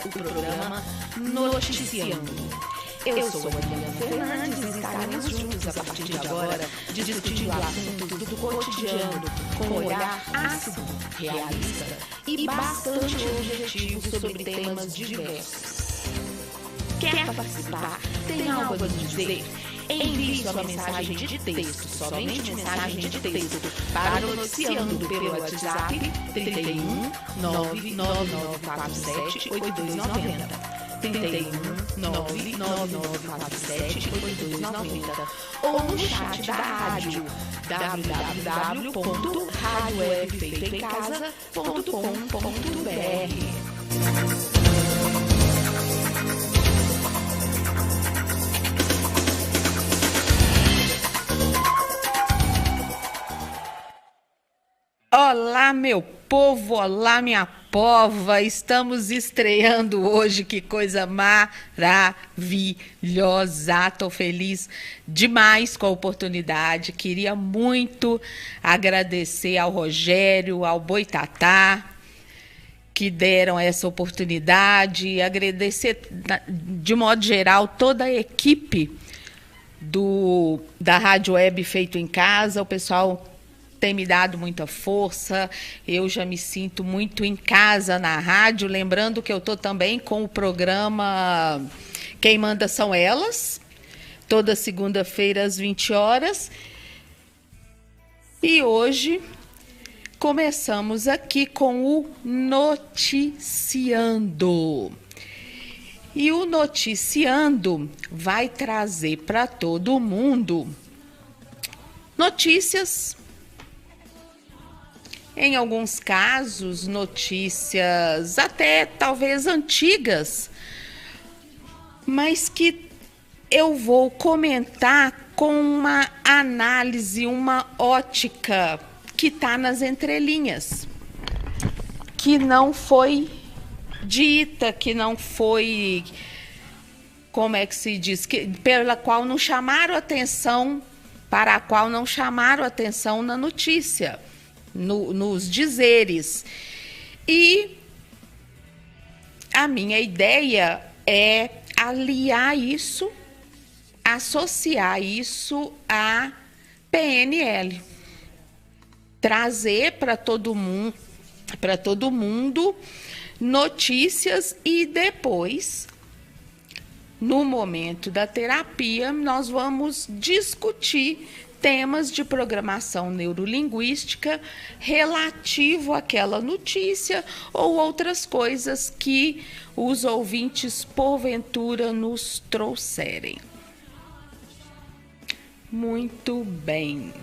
o programa Noticiando. Eu sou a Adriana Fernandes e estaremos juntos a partir de agora, discutindo assuntos do cotidiano com um olhar ácido, realista e bastante objetivo sobre temas diversos. Quer participar? Tem algo a nos dizer? Envie sua mensagem de texto, somente mensagem de texto, para o Noticiando pelo WhatsApp 31 99947 8290. 31 99947 8290 ou no chat da rádio www.radiowebfeitoemcasa.com.br. Olá, meu povo, olá, minha pova, estamos estreando hoje, que coisa maravilhosa, estou feliz demais com a oportunidade, queria muito agradecer ao Rogério, ao Boitatá, que deram essa oportunidade, agradecer de modo geral toda a equipe da Rádio Web Feito em Casa, o pessoal tem me dado muita força, eu já me sinto muito em casa na rádio, lembrando que eu estou também com o programa Quem Manda São Elas, toda segunda-feira às 20 horas. E hoje começamos aqui com o Noticiando. E o Noticiando vai trazer para todo mundo notícias, em alguns casos, notícias até talvez antigas, mas que eu vou comentar com uma análise, uma ótica que está nas entrelinhas, que não foi dita, que não foi, como é que se diz, pela qual não chamaram atenção, para a qual não chamaram atenção na notícia. Nos dizeres. E a minha ideia é aliar isso, associar isso à PNL. Trazer para todo mundo notícias e depois, no momento da terapia, nós vamos discutir temas de programação neurolinguística relativo àquela notícia ou outras coisas que os ouvintes, porventura, nos trouxerem. Muito bem.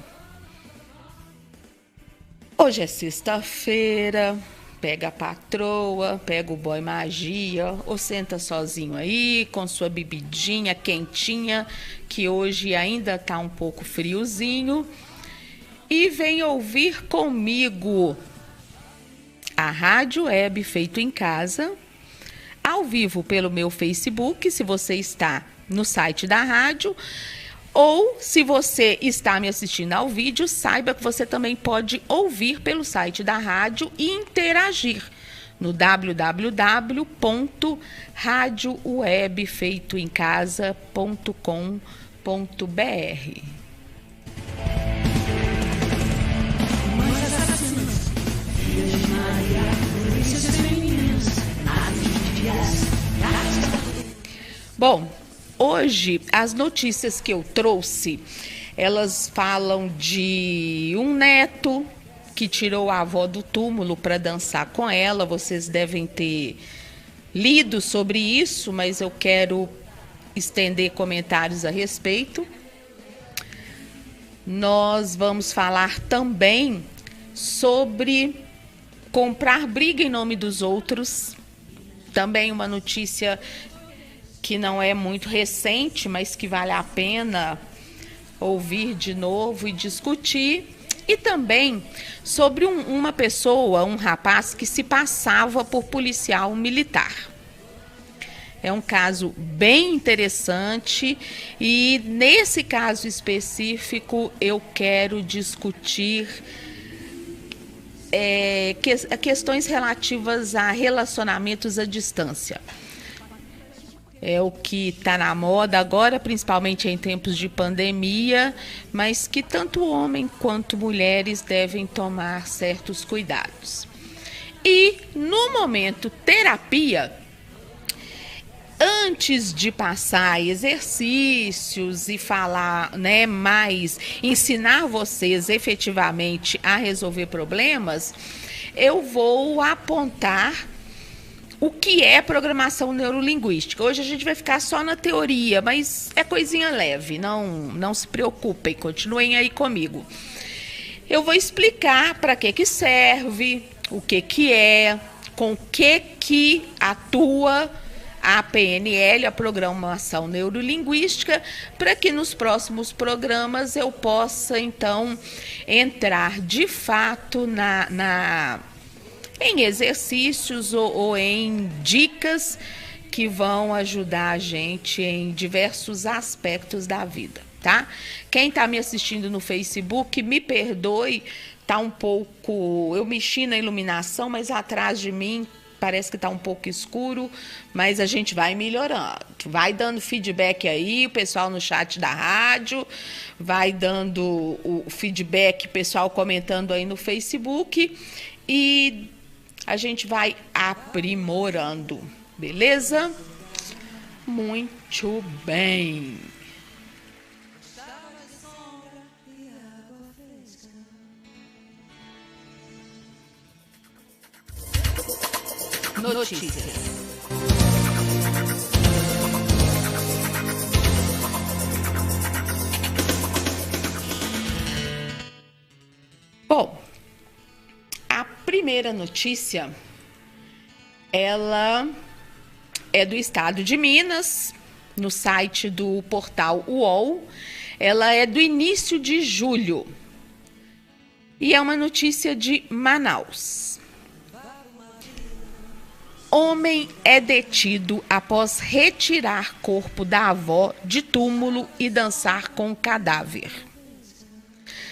Hoje é sexta-feira, pega a patroa, pega o boy magia, ou senta sozinho aí, com sua bebidinha quentinha, que hoje ainda está um pouco friozinho, e vem ouvir comigo a Rádio Web Feito em Casa, ao vivo pelo meu Facebook, se você está no site da rádio, ou se você está me assistindo ao vídeo, saiba que você também pode ouvir pelo site da rádio e interagir no www.radiowebfeitoemcasa.com.br. Bom, hoje as notícias que eu trouxe, elas falam de um neto que tirou a avó do túmulo para dançar com ela. Vocês devem ter lido sobre isso, mas eu quero estender comentários a respeito. Nós vamos falar também sobre comprar briga em nome dos outros. Também uma notícia que não é muito recente, mas que vale a pena ouvir de novo e discutir. E também sobre uma pessoa, um rapaz que se passava por policial militar. É um caso bem interessante e nesse caso específico eu quero discutir questões relativas a relacionamentos à distância. É o que está na moda agora, principalmente em tempos de pandemia, mas que tanto homem quanto mulheres devem tomar certos cuidados. E no momento terapia, antes de passar exercícios e falar, né, mais, ensinar vocês efetivamente a resolver problemas, eu vou apontar o que é programação neurolinguística. Hoje a gente vai ficar só na teoria, mas é coisinha leve, não se preocupem, continuem aí comigo. Eu vou explicar para que serve, o que é, com que atua a PNL, a Programação Neurolinguística, para que nos próximos programas eu possa, então, entrar de fato em exercícios ou em dicas que vão ajudar a gente em diversos aspectos da vida, tá? Quem está me assistindo no Facebook, me perdoe, tá um pouco... Eu mexi na iluminação, mas atrás de mim parece que está um pouco escuro, mas a gente vai melhorando. Vai dando feedback aí, o pessoal no chat da rádio, vai dando o feedback, pessoal comentando aí no Facebook, e a gente vai aprimorando, beleza? Muito bem. Notícias. Bom, a primeira notícia, ela é do estado de Minas, no site do portal UOL. Ela é do início de julho e é uma notícia de Manaus. Homem é detido após retirar corpo da avó de túmulo e dançar com o cadáver.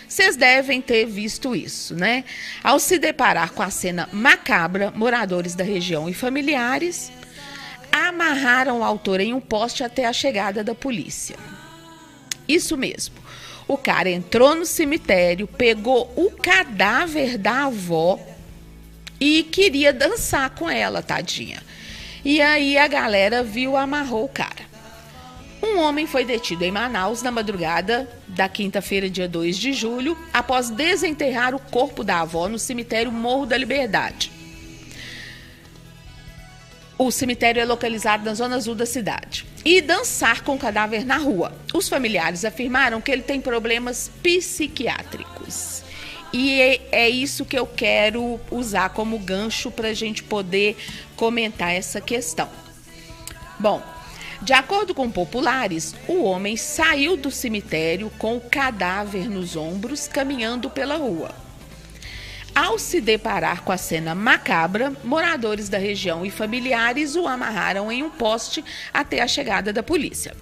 Vocês devem ter visto isso, né? Ao se deparar com a cena macabra, moradores da região e familiares amarraram o autor em um poste até a chegada da polícia. Isso mesmo. O cara entrou no cemitério, pegou o cadáver da avó e queria dançar com ela, tadinha. E aí a galera viu, amarrou o cara. Um homem foi detido em Manaus na madrugada da quinta-feira, dia 2 de julho, após desenterrar o corpo da avó no cemitério Morro da Liberdade. O cemitério é localizado na zona azul da cidade. E dançar com o cadáver na rua. Os familiares afirmaram que ele tem problemas psiquiátricos. E é isso que eu quero usar como gancho para a gente poder comentar essa questão. Bom, de acordo com populares, o homem saiu do cemitério com o cadáver nos ombros, caminhando pela rua. Ao se deparar com a cena macabra, moradores da região e familiares o amarraram em um poste até a chegada da polícia.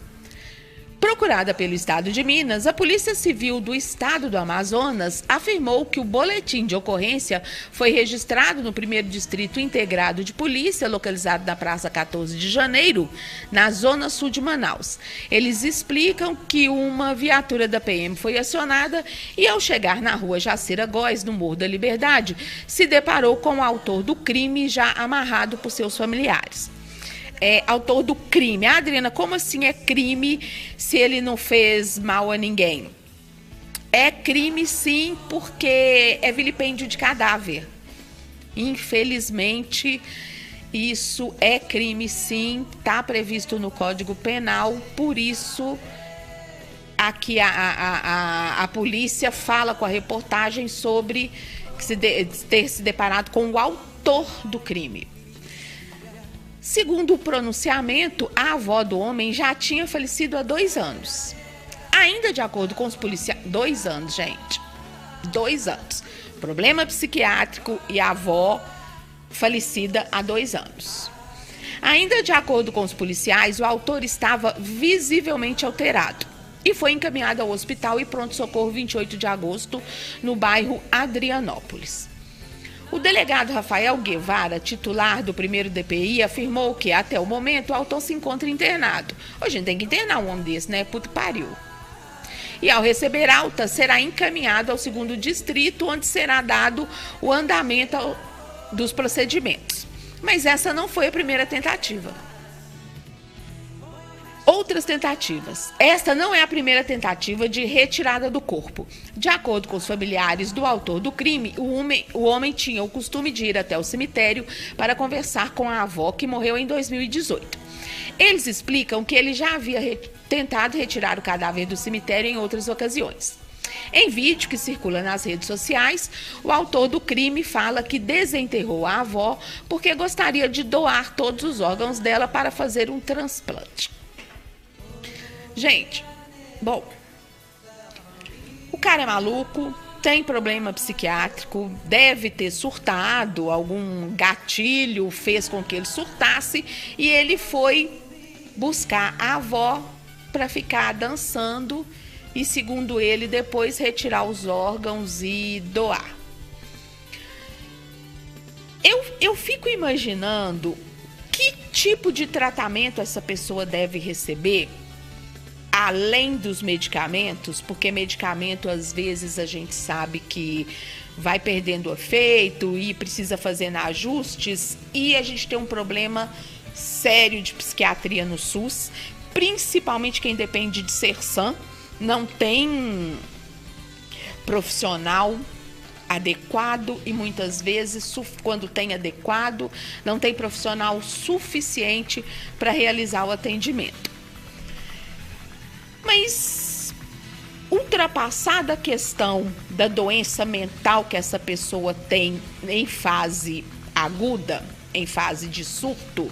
Procurada pelo estado de Minas, a Polícia Civil do estado do Amazonas afirmou que o boletim de ocorrência foi registrado no 1º Distrito Integrado de Polícia, localizado na Praça 14 de Janeiro, na zona sul de Manaus. Eles explicam que uma viatura da PM foi acionada e, ao chegar na rua Jacira Góes, no Morro da Liberdade, se deparou com o autor do crime já amarrado por seus familiares. Autor do crime. Adriana, como assim é crime se ele não fez mal a ninguém? É crime sim, porque é vilipêndio de cadáver. Infelizmente, isso é crime sim, está previsto no Código Penal, por isso aqui a polícia fala com a reportagem sobre ter se deparado com o autor do crime. Segundo o pronunciamento, a avó do homem já tinha falecido há 2 anos. Ainda de acordo com os policiais... 2 anos, gente. 2 anos. Problema psiquiátrico e a avó falecida há 2 anos. Ainda de acordo com os policiais, o autor estava visivelmente alterado e foi encaminhado ao hospital e pronto-socorro 28 de agosto, no bairro Adrianópolis. O delegado Rafael Guevara, titular do primeiro DPI, afirmou que, até o momento, o autor se encontra internado. Hoje a gente tem que internar um homem desse, né? Puto pariu. E ao receber alta, será encaminhado ao segundo distrito, onde será dado o andamento dos procedimentos. Mas essa não foi a primeira tentativa. Outras tentativas. Esta não é a primeira tentativa de retirada do corpo. De acordo com os familiares do autor do crime, o homem tinha o costume de ir até o cemitério para conversar com a avó, que morreu em 2018. Eles explicam que ele já havia tentado retirar o cadáver do cemitério em outras ocasiões. Em vídeo que circula nas redes sociais, o autor do crime fala que desenterrou a avó porque gostaria de doar todos os órgãos dela para fazer um transplante. Gente, bom, o cara é maluco, tem problema psiquiátrico, deve ter surtado, algum gatilho fez com que ele surtasse e ele foi buscar a avó para ficar dançando e, segundo ele, depois retirar os órgãos e doar. Eu fico imaginando que tipo de tratamento essa pessoa deve receber, além dos medicamentos, porque medicamento, às vezes, a gente sabe que vai perdendo efeito e precisa fazer ajustes, e a gente tem um problema sério de psiquiatria no SUS, principalmente quem depende de Sersan, não tem profissional adequado e muitas vezes, quando tem adequado, não tem profissional suficiente para realizar o atendimento. Mas, ultrapassada a questão da doença mental que essa pessoa tem em fase aguda, em fase de surto,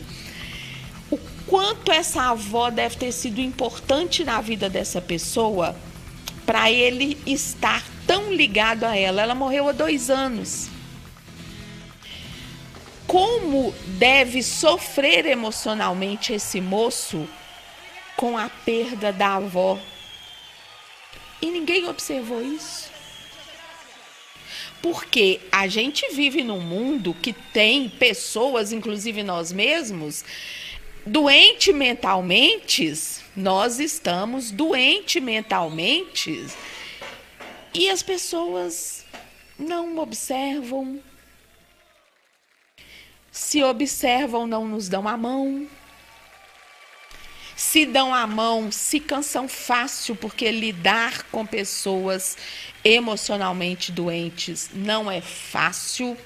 o quanto essa avó deve ter sido importante na vida dessa pessoa para ele estar tão ligado a ela. Ela morreu há 2 anos. Como deve sofrer emocionalmente esse moço com a perda da avó? E ninguém observou isso. Porque a gente vive num mundo que tem pessoas, inclusive nós mesmos, doentes mentalmente. Nós estamos doentes mentalmente e as pessoas não observam. Se observam, não nos dão a mão. Se dão a mão, se cansam fácil, porque lidar com pessoas emocionalmente doentes não é fácil.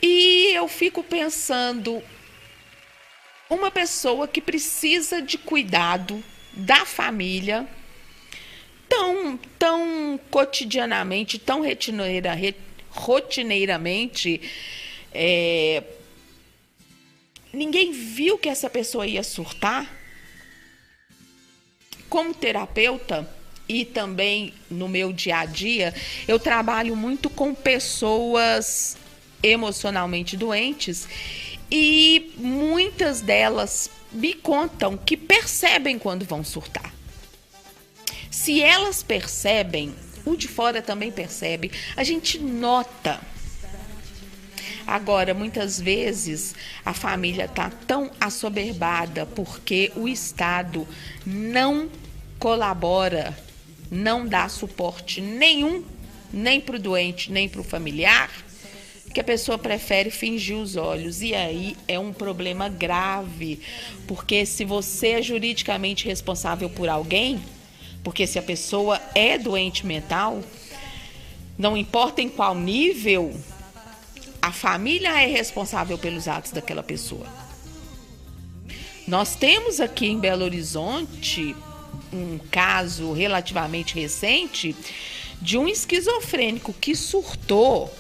E eu fico pensando, uma pessoa que precisa de cuidado da família, tão cotidianamente, tão rotineiramente, ninguém viu que essa pessoa ia surtar. Como terapeuta e também no meu dia a dia, eu trabalho muito com pessoas emocionalmente doentes e muitas delas me contam que percebem quando vão surtar. Se elas percebem, o de fora também percebe, a gente nota. Agora, muitas vezes, a família está tão assoberbada porque o Estado não colabora, não dá suporte nenhum, nem para o doente, nem para o familiar, que a pessoa prefere fingir os olhos. E aí é um problema grave, porque se você é juridicamente responsável por alguém, porque se a pessoa é doente mental, não importa em qual nível, a família é responsável pelos atos daquela pessoa. Nós temos aqui em Belo Horizonte um caso relativamente recente de um esquizofrênico que surtou.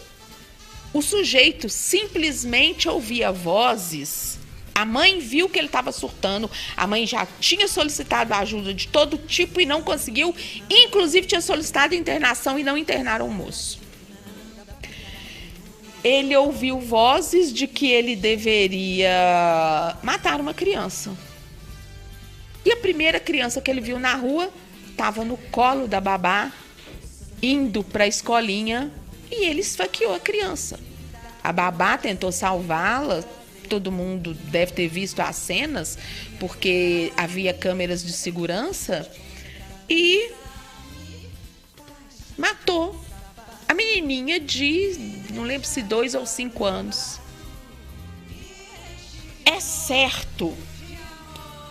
O sujeito simplesmente ouvia vozes. A mãe viu que ele estava surtando. A mãe já tinha solicitado ajuda de todo tipo e não conseguiu. Inclusive tinha solicitado internação e não internaram o moço. Ele ouviu vozes de que ele deveria matar uma criança. E a primeira criança que ele viu na rua estava no colo da babá, indo para a escolinha, e ele esfaqueou a criança. A babá tentou salvá-la, todo mundo deve ter visto as cenas, porque havia câmeras de segurança, e matou a menininha de, não lembro se 2 ou 5 anos. É certo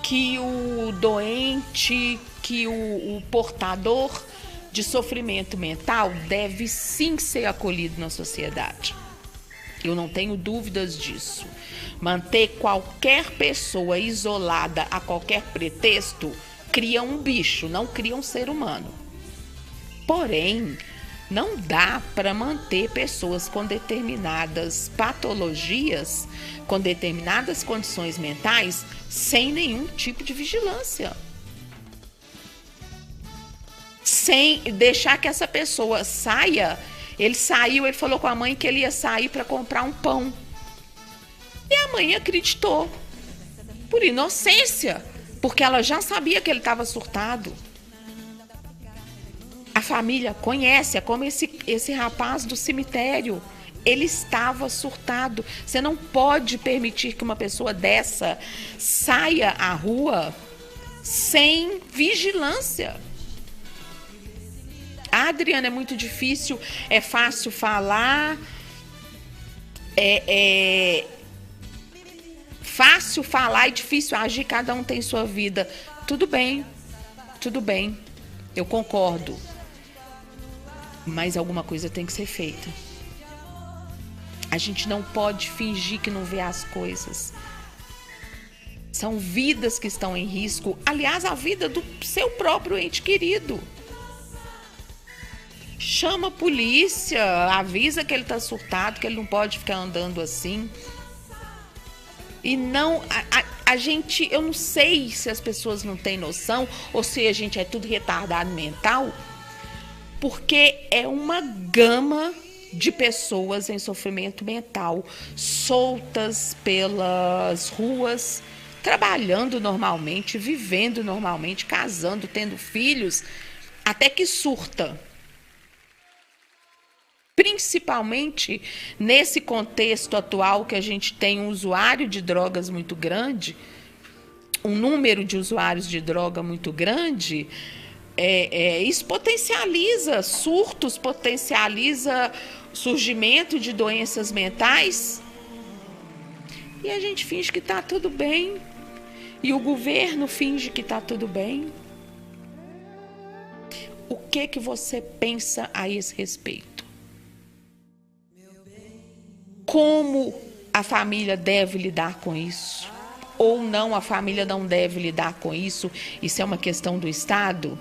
que o doente, que o portador de sofrimento mental deve sim ser acolhido na sociedade. Eu não tenho dúvidas disso. Manter qualquer pessoa isolada a qualquer pretexto cria um bicho, não cria um ser humano. Porém, não dá para manter pessoas com determinadas patologias, com determinadas condições mentais, sem nenhum tipo de vigilância. Sem deixar que essa pessoa saia. Ele saiu, ele falou com a mãe que ele ia sair para comprar um pão. E a mãe acreditou, por inocência, porque ela já sabia que ele estava surtado. A família conhece, é como esse rapaz do cemitério. Ele estava surtado. Você não pode permitir que uma pessoa dessa saia à rua sem vigilância. Adriana, é muito difícil, é fácil falar, fácil falar e difícil agir, cada um tem sua vida. Tudo bem, eu concordo. Mas alguma coisa tem que ser feita. A gente não pode fingir que não vê as coisas. São vidas que estão em risco. Aliás, a vida do seu próprio ente querido. Chama a polícia, avisa que ele está surtado, que ele não pode ficar andando assim. E não, a gente, eu não sei se as pessoas não têm noção ou se a gente é tudo retardado mental, porque é uma gama de pessoas em sofrimento mental, soltas pelas ruas, trabalhando normalmente, vivendo normalmente, casando, tendo filhos, até que surta. Principalmente nesse contexto atual que a gente tem um usuário de drogas muito grande, um número de usuários de droga muito grande, isso potencializa surtos, potencializa surgimento de doenças mentais. E a gente finge que está tudo bem. E o governo finge que está tudo bem. O que você pensa a esse respeito? Como a família deve lidar com isso? Ou não, a família não deve lidar com isso? Isso é uma questão do Estado?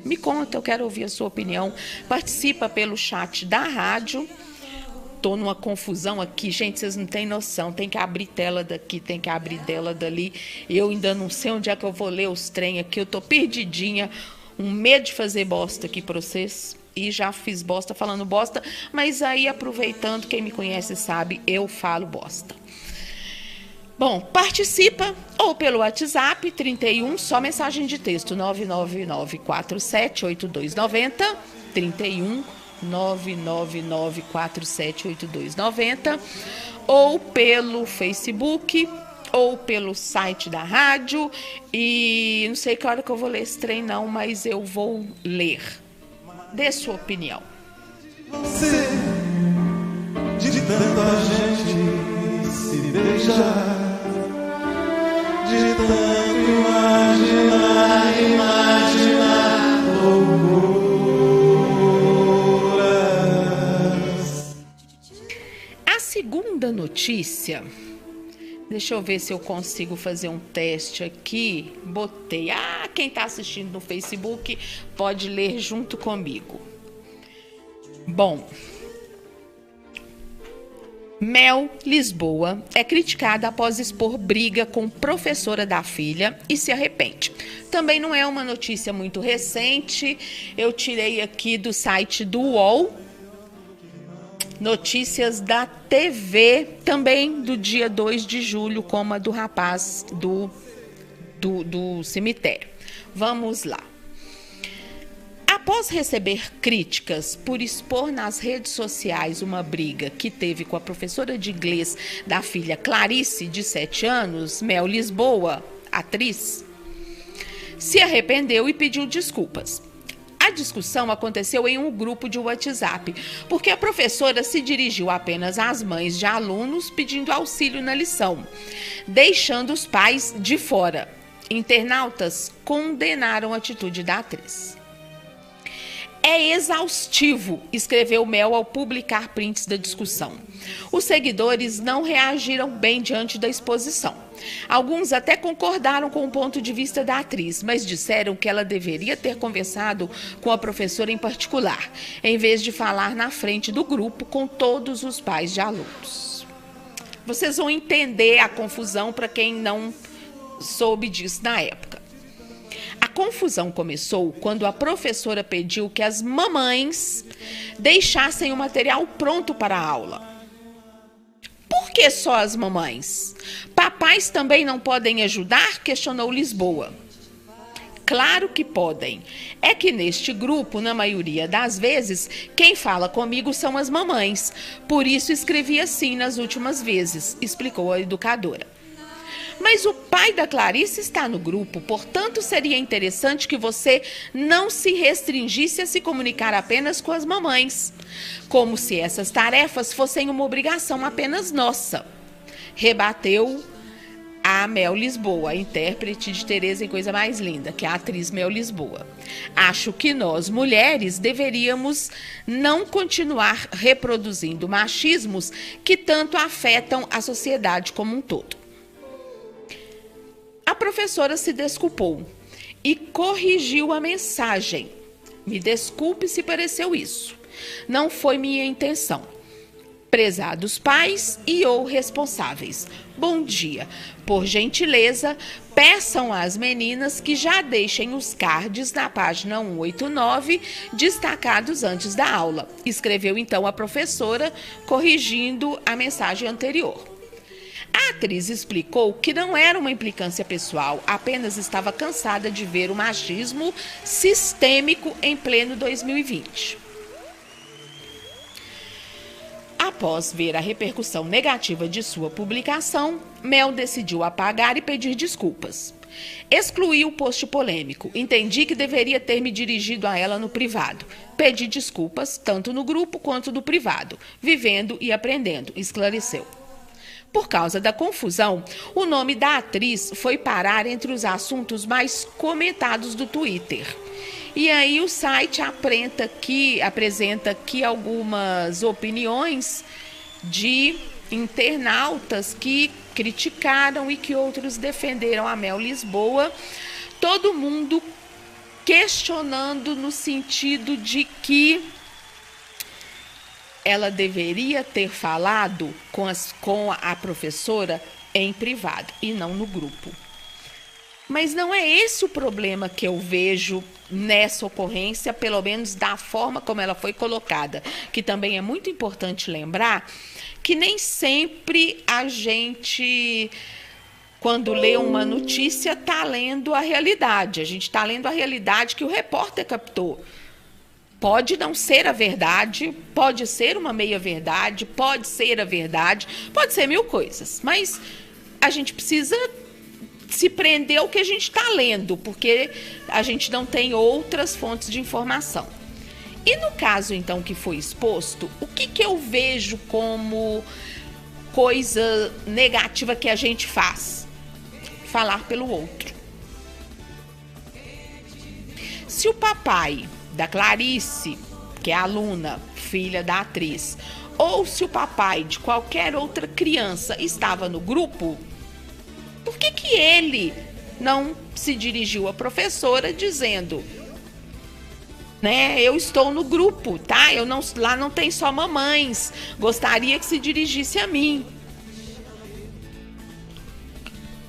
Me conta, eu quero ouvir a sua opinião. Participa pelo chat da rádio. Estou numa confusão aqui, gente, vocês não têm noção. Tem que abrir tela daqui, tem que abrir tela dali. Eu ainda não sei onde é que eu vou ler os trem aqui. Eu estou perdidinha, um medo de fazer bosta aqui para vocês. E já fiz bosta falando bosta, mas aí aproveitando, quem me conhece sabe, eu falo bosta. Bom, participa ou pelo WhatsApp 31, só mensagem de texto 999478290, 31 999478290, ou pelo Facebook, ou pelo site da rádio. E não sei que hora que eu vou ler esse trem não, mas eu vou ler. Dê sua opinião. Você, de tanta gente se beijar, de tanto imaginar loucuras. A segunda notícia, deixa eu ver se eu consigo fazer um teste aqui. Botei. Quem está assistindo no Facebook pode ler junto comigo. Bom, Mel Lisboa é criticada após expor briga com professora da filha e se arrepende. Também não é uma notícia muito recente. Eu tirei aqui do site do UOL. Notícias da TV, também do dia 2 de julho, como a do rapaz do cemitério. Vamos lá. A Após receber críticas por expor nas redes sociais uma briga que teve com a professora de inglês da filha Clarice, de 7 anos, Mel Lisboa, atriz, se arrependeu e pediu desculpas. A discussão aconteceu em um grupo de WhatsApp, porque a professora se dirigiu apenas às mães de alunos pedindo auxílio na lição, deixando os pais de fora. Internautas condenaram a atitude da atriz. É exaustivo, escreveu Mel ao publicar prints da discussão. Os seguidores não reagiram bem diante da exposição. Alguns até concordaram com o ponto de vista da atriz, mas disseram que ela deveria ter conversado com a professora em particular, em vez de falar na frente do grupo com todos os pais de alunos. Vocês vão entender a confusão para quem não soube disso na época. A confusão começou quando a professora pediu que as mamães deixassem o material pronto para a aula. Por que só as mamães? Papais também não podem ajudar? Questionou Lisboa. Claro que podem. É que neste grupo, na maioria das vezes, quem fala comigo são as mamães. Por isso escrevi assim nas últimas vezes, explicou a educadora. Mas o pai da Clarice está no grupo, portanto seria interessante que você não se restringisse a se comunicar apenas com as mamães, como se essas tarefas fossem uma obrigação apenas nossa, rebateu a Mel Lisboa, a intérprete de Tereza em Coisa Mais Linda, que é a atriz Mel Lisboa. Acho que nós, mulheres, deveríamos não continuar reproduzindo machismos que tanto afetam a sociedade como um todo. A professora se desculpou e corrigiu a mensagem. Me desculpe se pareceu isso. Não foi minha intenção. Prezados pais e ou responsáveis, bom dia. Por gentileza, peçam às meninas que já deixem os cards na página 189, destacados antes da aula. Escreveu então a professora, corrigindo a mensagem anterior. A atriz explicou que não era uma implicância pessoal, apenas estava cansada de ver o machismo sistêmico em pleno 2020. Após ver a repercussão negativa de sua publicação, Mel decidiu apagar e pedir desculpas. Excluí o post polêmico. Entendi que deveria ter me dirigido a ela no privado. Pedi desculpas, tanto no grupo quanto no privado. Vivendo e aprendendo, esclareceu. Por causa da confusão, o nome da atriz foi parar entre os assuntos mais comentados do Twitter. E aí o site apresenta aqui algumas opiniões de internautas que criticaram e que outros defenderam a Mel Lisboa. Todo mundo questionando no sentido de que ela deveria ter falado com a professora em privado e não no grupo. Mas não é esse o problema que eu vejo nessa ocorrência, pelo menos da forma como ela foi colocada, que também é muito importante lembrar que nem sempre a gente, quando lê uma notícia, está lendo a realidade. A gente está lendo a realidade que o repórter captou. Pode não ser a verdade, pode ser uma meia-verdade, pode ser a verdade, pode ser mil coisas. Mas a gente precisa se prender ao que a gente está lendo, porque a gente não tem outras fontes de informação. E no caso, então, que foi exposto, o que eu vejo como coisa negativa que a gente faz? Falar pelo outro. Se o papai da Clarice, que é a aluna, filha da atriz, ou se o papai de qualquer outra criança estava no grupo, por que ele não se dirigiu à professora dizendo, né, eu estou no grupo, tá? Lá não tem só mamães, gostaria que se dirigisse a mim.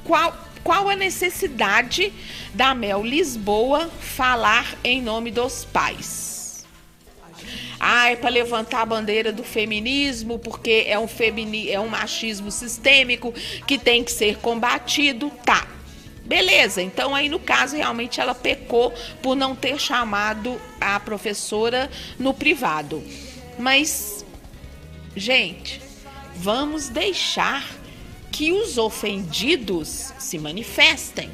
Qual a necessidade da Mel Lisboa falar em nome dos pais? É para levantar a bandeira do feminismo, porque é um machismo sistêmico que tem que ser combatido. Tá, Beleza, então aí no caso realmente ela pecou por não ter chamado a professora no privado. Mas, gente, vamos deixar que os ofendidos se manifestem.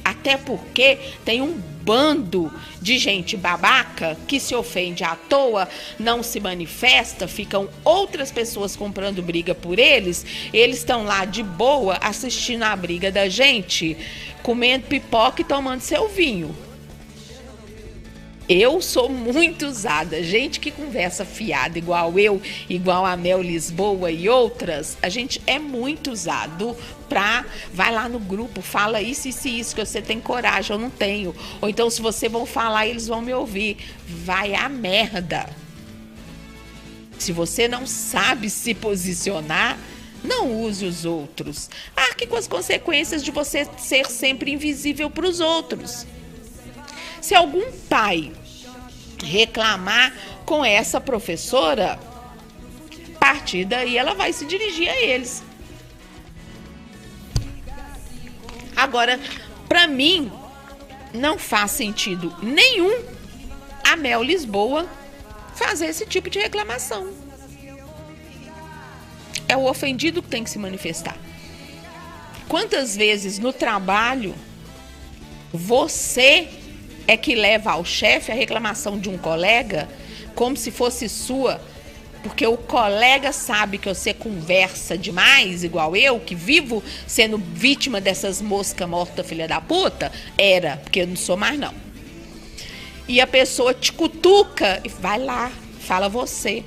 Até porque tem um bando de gente babaca que se ofende à toa, não se manifesta, ficam outras pessoas comprando briga por eles, eles estão lá de boa assistindo a briga da gente, comendo pipoca e tomando seu vinho. Eu sou muito usada. Gente que conversa fiada igual eu, igual a Mel Lisboa e outras, a gente é muito usado pra... Vai lá no grupo, fala isso, isso e isso, que você tem coragem, eu não tenho. Ou então, se você vão falar, eles vão me ouvir. Vai a merda. Se você não sabe se posicionar, não use os outros. Arque com as consequências de você ser sempre invisível para os outros. Se algum pai reclamar com essa professora, a partir daí ela vai se dirigir a eles. Agora, para mim, não faz sentido nenhum a Mel Lisboa fazer esse tipo de reclamação. É o ofendido que tem que se manifestar. Quantas vezes no trabalho você é que leva ao chefe a reclamação de um colega como se fosse sua, porque o colega sabe que você conversa demais, igual eu, que vivo sendo vítima dessas moscas mortas, filha da puta? Era, porque eu não sou mais não. E a pessoa te cutuca e vai lá, fala você.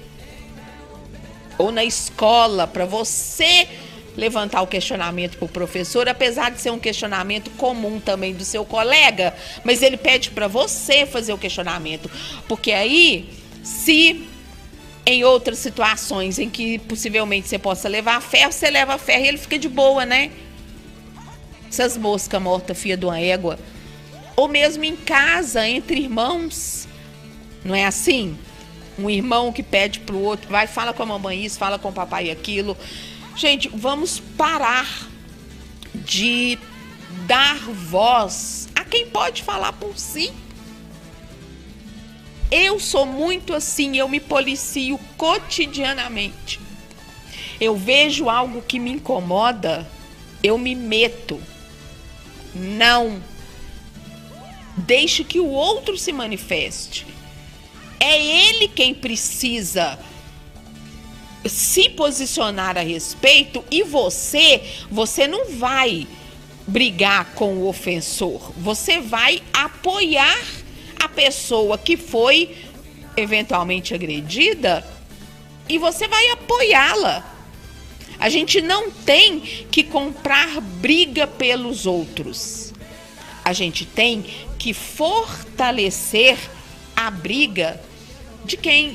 Ou na escola, para você levantar o questionamento para o professor, apesar de ser um questionamento comum também do seu colega, mas ele pede para você fazer o questionamento, porque aí, se em outras situações em que possivelmente você possa levar a ferro, você leva a ferro e ele fica de boa, né? Essas moscas mortas, filha de uma égua. Ou mesmo em casa, entre irmãos, não é assim? Um irmão que pede pro outro, vai, fala com a mamãe isso, fala com o papai aquilo. Gente, vamos parar de dar voz a quem pode falar por si. Eu sou muito assim, eu me policio cotidianamente. Eu vejo algo que me incomoda, eu me meto. Não. Deixe que o outro se manifeste. É ele quem precisa se posicionar a respeito, e você não vai brigar com o ofensor, você vai apoiar a pessoa que foi eventualmente agredida e você vai apoiá-la. A gente não tem que comprar briga pelos outros. A gente tem que fortalecer a briga de quem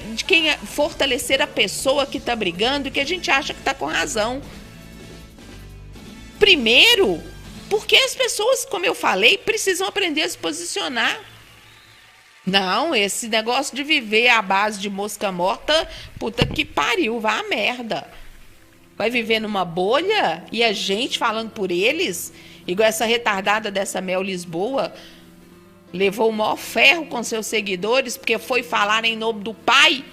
fortalecer a pessoa que está brigando e que a gente acha que está com razão. Primeiro, porque as pessoas, como eu falei, precisam aprender a se posicionar. Não, esse negócio de viver à base de mosca morta, puta que pariu, vá a merda. Vai viver numa bolha e a gente falando por eles, igual essa retardada dessa Mel Lisboa, levou o maior ferro com seus seguidores porque foi falar em nome do pai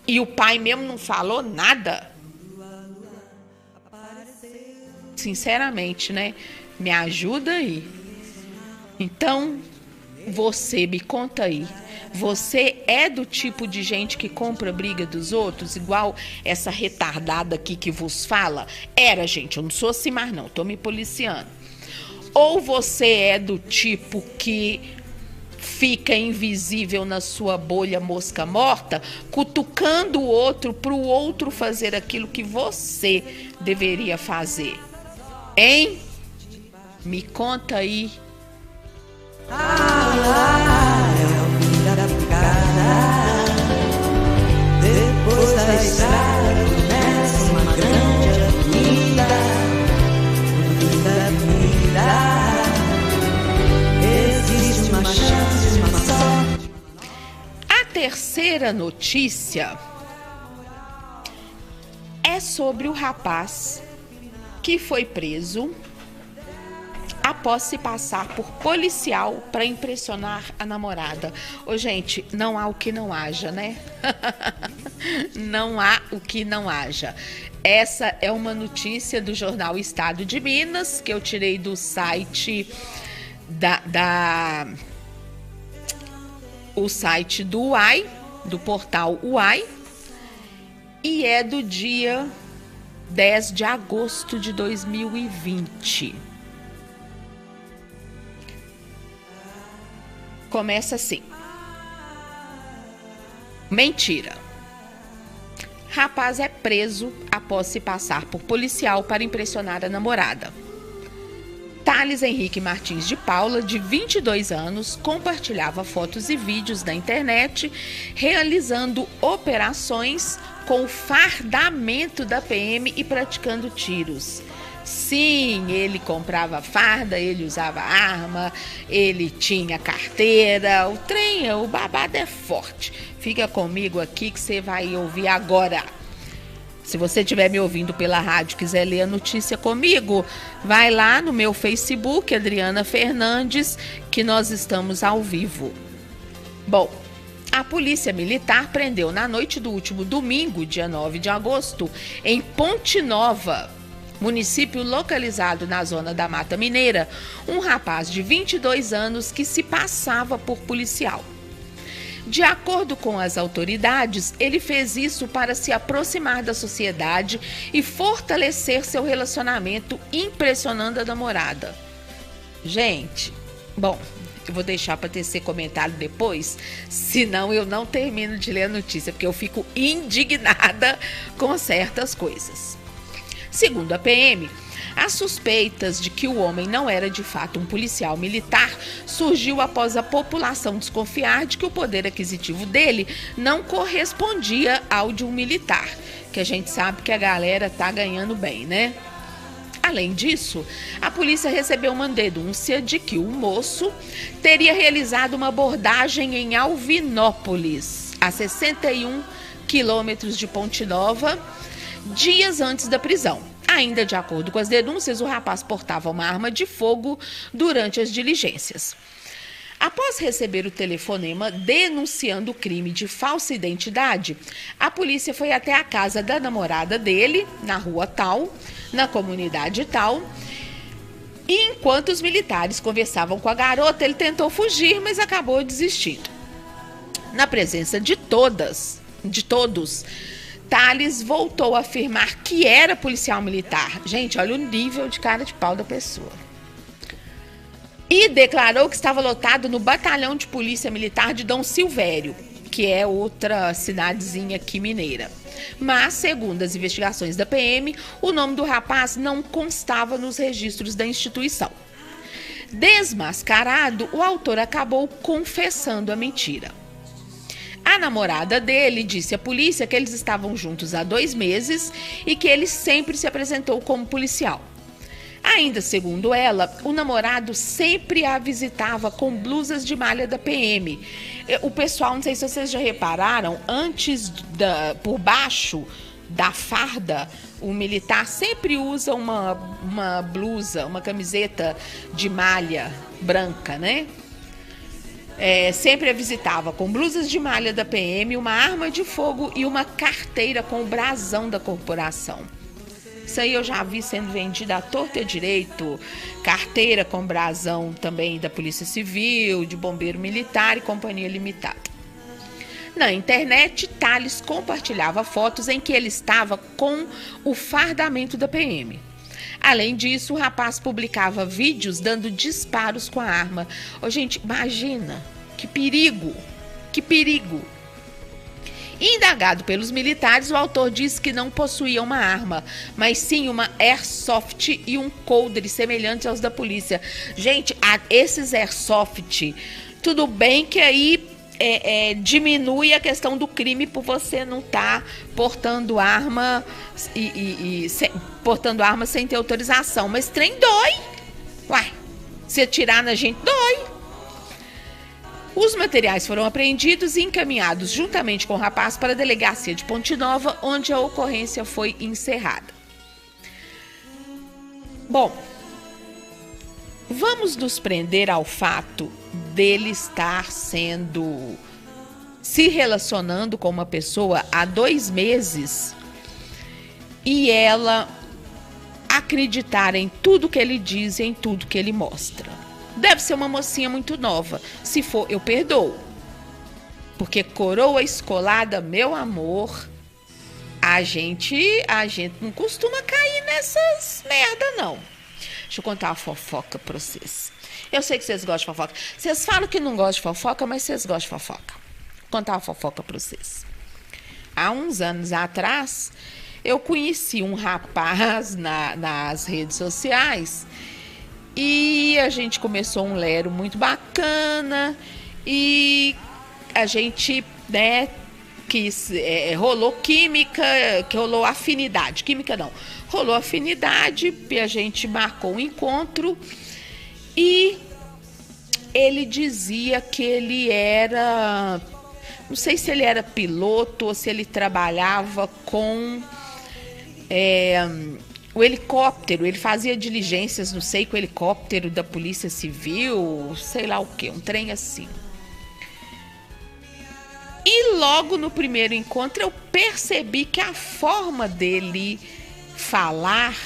e o pai mesmo não falou nada. Sinceramente, né? Me ajuda aí. Então, você me conta aí. Você é do tipo de gente que compra briga dos outros, igual essa retardada aqui que vos fala? Era, gente, eu não sou assim mais não, tô me policiando. Ou você é do tipo que fica invisível na sua bolha mosca morta, cutucando o outro para o outro fazer aquilo que você deveria fazer? Hein? Me conta aí. Depois da estrada começa uma grande avenida. Existe uma chance, uma sorte. A terceira notícia é sobre o rapaz que foi preso após se passar por policial para impressionar a namorada. Ô, gente, não há o que não haja, né? Não há o que não haja. Essa é uma notícia do jornal Estado de Minas, que eu tirei do site o site do UAI, do portal UAI, e é do dia 10 de agosto de 2020. Começa assim. Mentira. Rapaz é preso após se passar por policial para impressionar a namorada. Thales Henrique Martins de Paula, de 22 anos, compartilhava fotos e vídeos na internet realizando operações com o fardamento da PM e praticando tiros. Sim, ele comprava farda, ele usava arma, ele tinha carteira, o babado é forte. Fica comigo aqui que você vai ouvir agora. Se você estiver me ouvindo pela rádio e quiser ler a notícia comigo, vai lá no meu Facebook, Adriana Fernandes, que nós estamos ao vivo. Bom, a Polícia Militar prendeu na noite do último domingo, dia 9 de agosto, em Ponte Nova, município localizado na zona da Mata Mineira, um rapaz de 22 anos que se passava por policial. De acordo com as autoridades, ele fez isso para se aproximar da sociedade e fortalecer seu relacionamento, impressionando a namorada. Gente, bom, eu vou deixar para tecer comentário depois, senão eu não termino de ler a notícia, porque eu fico indignada com certas coisas. Segundo a PM, as suspeitas de que o homem não era de fato um policial militar surgiu após a população desconfiar de que o poder aquisitivo dele não correspondia ao de um militar, que a gente sabe que a galera tá ganhando bem, né? Além disso, a polícia recebeu uma denúncia de que o moço teria realizado uma abordagem em Alvinópolis, a 61 quilômetros de Ponte Nova, dias antes da prisão. Ainda de acordo com as denúncias, o rapaz portava uma arma de fogo durante as diligências. Após receber o telefonema denunciando o crime de falsa identidade, a polícia foi até a casa da namorada dele, na rua tal, na comunidade tal, e enquanto os militares conversavam com a garota, ele tentou fugir, mas acabou desistindo. Na presença de todos, Thales voltou a afirmar que era policial militar. Gente, olha o nível de cara de pau da pessoa. E declarou que estava lotado no batalhão de polícia militar de Dom Silvério, que é outra cidadezinha aqui mineira. Mas, segundo as investigações da PM, o nome do rapaz não constava nos registros da instituição. Desmascarado, o autor acabou confessando a mentira. A namorada dele disse à polícia que eles estavam juntos há 2 meses e que ele sempre se apresentou como policial. Ainda segundo ela, o namorado sempre a visitava com blusas de malha da PM. O pessoal, não sei se vocês já repararam, por baixo da farda, o militar sempre usa uma blusa, uma camiseta de malha branca, né? Sempre a visitava com blusas de malha da PM, uma arma de fogo e uma carteira com o brasão da corporação. Isso aí eu já vi sendo vendida à torta e à direito, carteira com brasão também da Polícia Civil, de Bombeiro Militar e Companhia Limitada. Na internet, Thales compartilhava fotos em que ele estava com o fardamento da PM. Além disso, o rapaz publicava vídeos dando disparos com a arma. Ô, gente, imagina, que perigo, que perigo. Indagado pelos militares, o autor disse que não possuía uma arma, mas sim uma airsoft e um coldre semelhantes aos da polícia. Gente, esses airsoft, tudo bem que aí diminui a questão do crime por você não estar portando arma portando arma sem ter autorização. Mas trem dói. Uai, se atirar na gente dói. Os materiais foram apreendidos e encaminhados juntamente com o rapaz para a delegacia de Ponte Nova, onde a ocorrência foi encerrada. Bom, Vamos nos prender ao fato dele estar se relacionando com uma pessoa há 2 meses e ela acreditar em tudo que ele diz e em tudo que ele mostra. Deve ser uma mocinha muito nova. Se for, eu perdoo. Porque coroa escolada, meu amor, a gente não costuma cair nessas merda, não. Deixa eu contar uma fofoca pra vocês. Eu sei que vocês gostam de fofoca. Vocês falam que não gostam de fofoca, mas vocês gostam de fofoca. Vou contar uma fofoca pra vocês. Há uns anos atrás, eu conheci um rapaz nas redes sociais e a gente começou um lero muito bacana e a gente, né, rolou química, que rolou afinidade. Química não, rolou afinidade e a gente marcou um encontro e ele dizia que ele era, não sei se ele era piloto ou se ele trabalhava com o helicóptero, ele fazia diligências, não sei, com o helicóptero da Polícia Civil, sei lá o que, um trem assim. E logo no primeiro encontro eu percebi que a forma dele falar,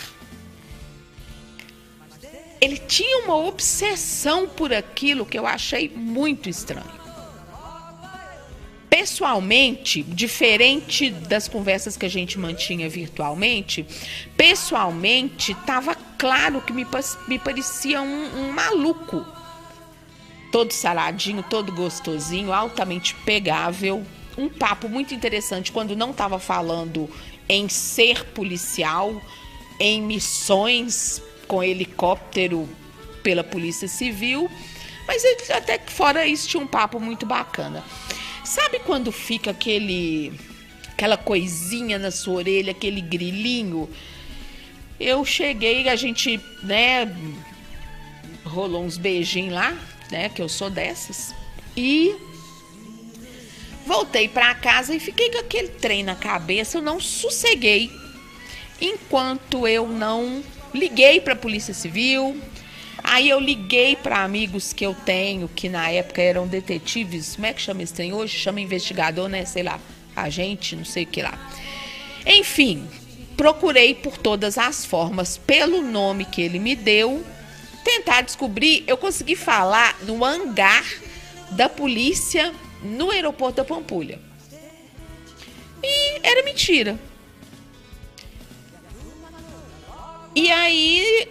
ele tinha uma obsessão por aquilo que eu achei muito estranho. Pessoalmente, diferente das conversas que a gente mantinha virtualmente, pessoalmente estava claro que me parecia um maluco. Todo saradinho, todo gostosinho, altamente pegável. Um papo muito interessante quando não estava falando em ser policial, em missões com helicóptero pela Polícia Civil. Mas até que fora isso tinha um papo muito bacana. Sabe quando fica aquela coisinha na sua orelha, aquele grilinho? Eu cheguei, a gente, né, rolou uns beijinhos lá, né, que eu sou dessas, e voltei para casa e fiquei com aquele trem na cabeça. Eu não sosseguei enquanto eu não liguei para a Polícia Civil. Aí eu liguei para amigos que eu tenho, que na época eram detetives, como é que chama esse trem hoje? Chama investigador, né, sei lá, agente, não sei o que lá. Enfim, procurei por todas as formas, pelo nome que ele me deu, tentar descobrir. Eu consegui falar no hangar da polícia no aeroporto da Pampulha. E era mentira. E aí,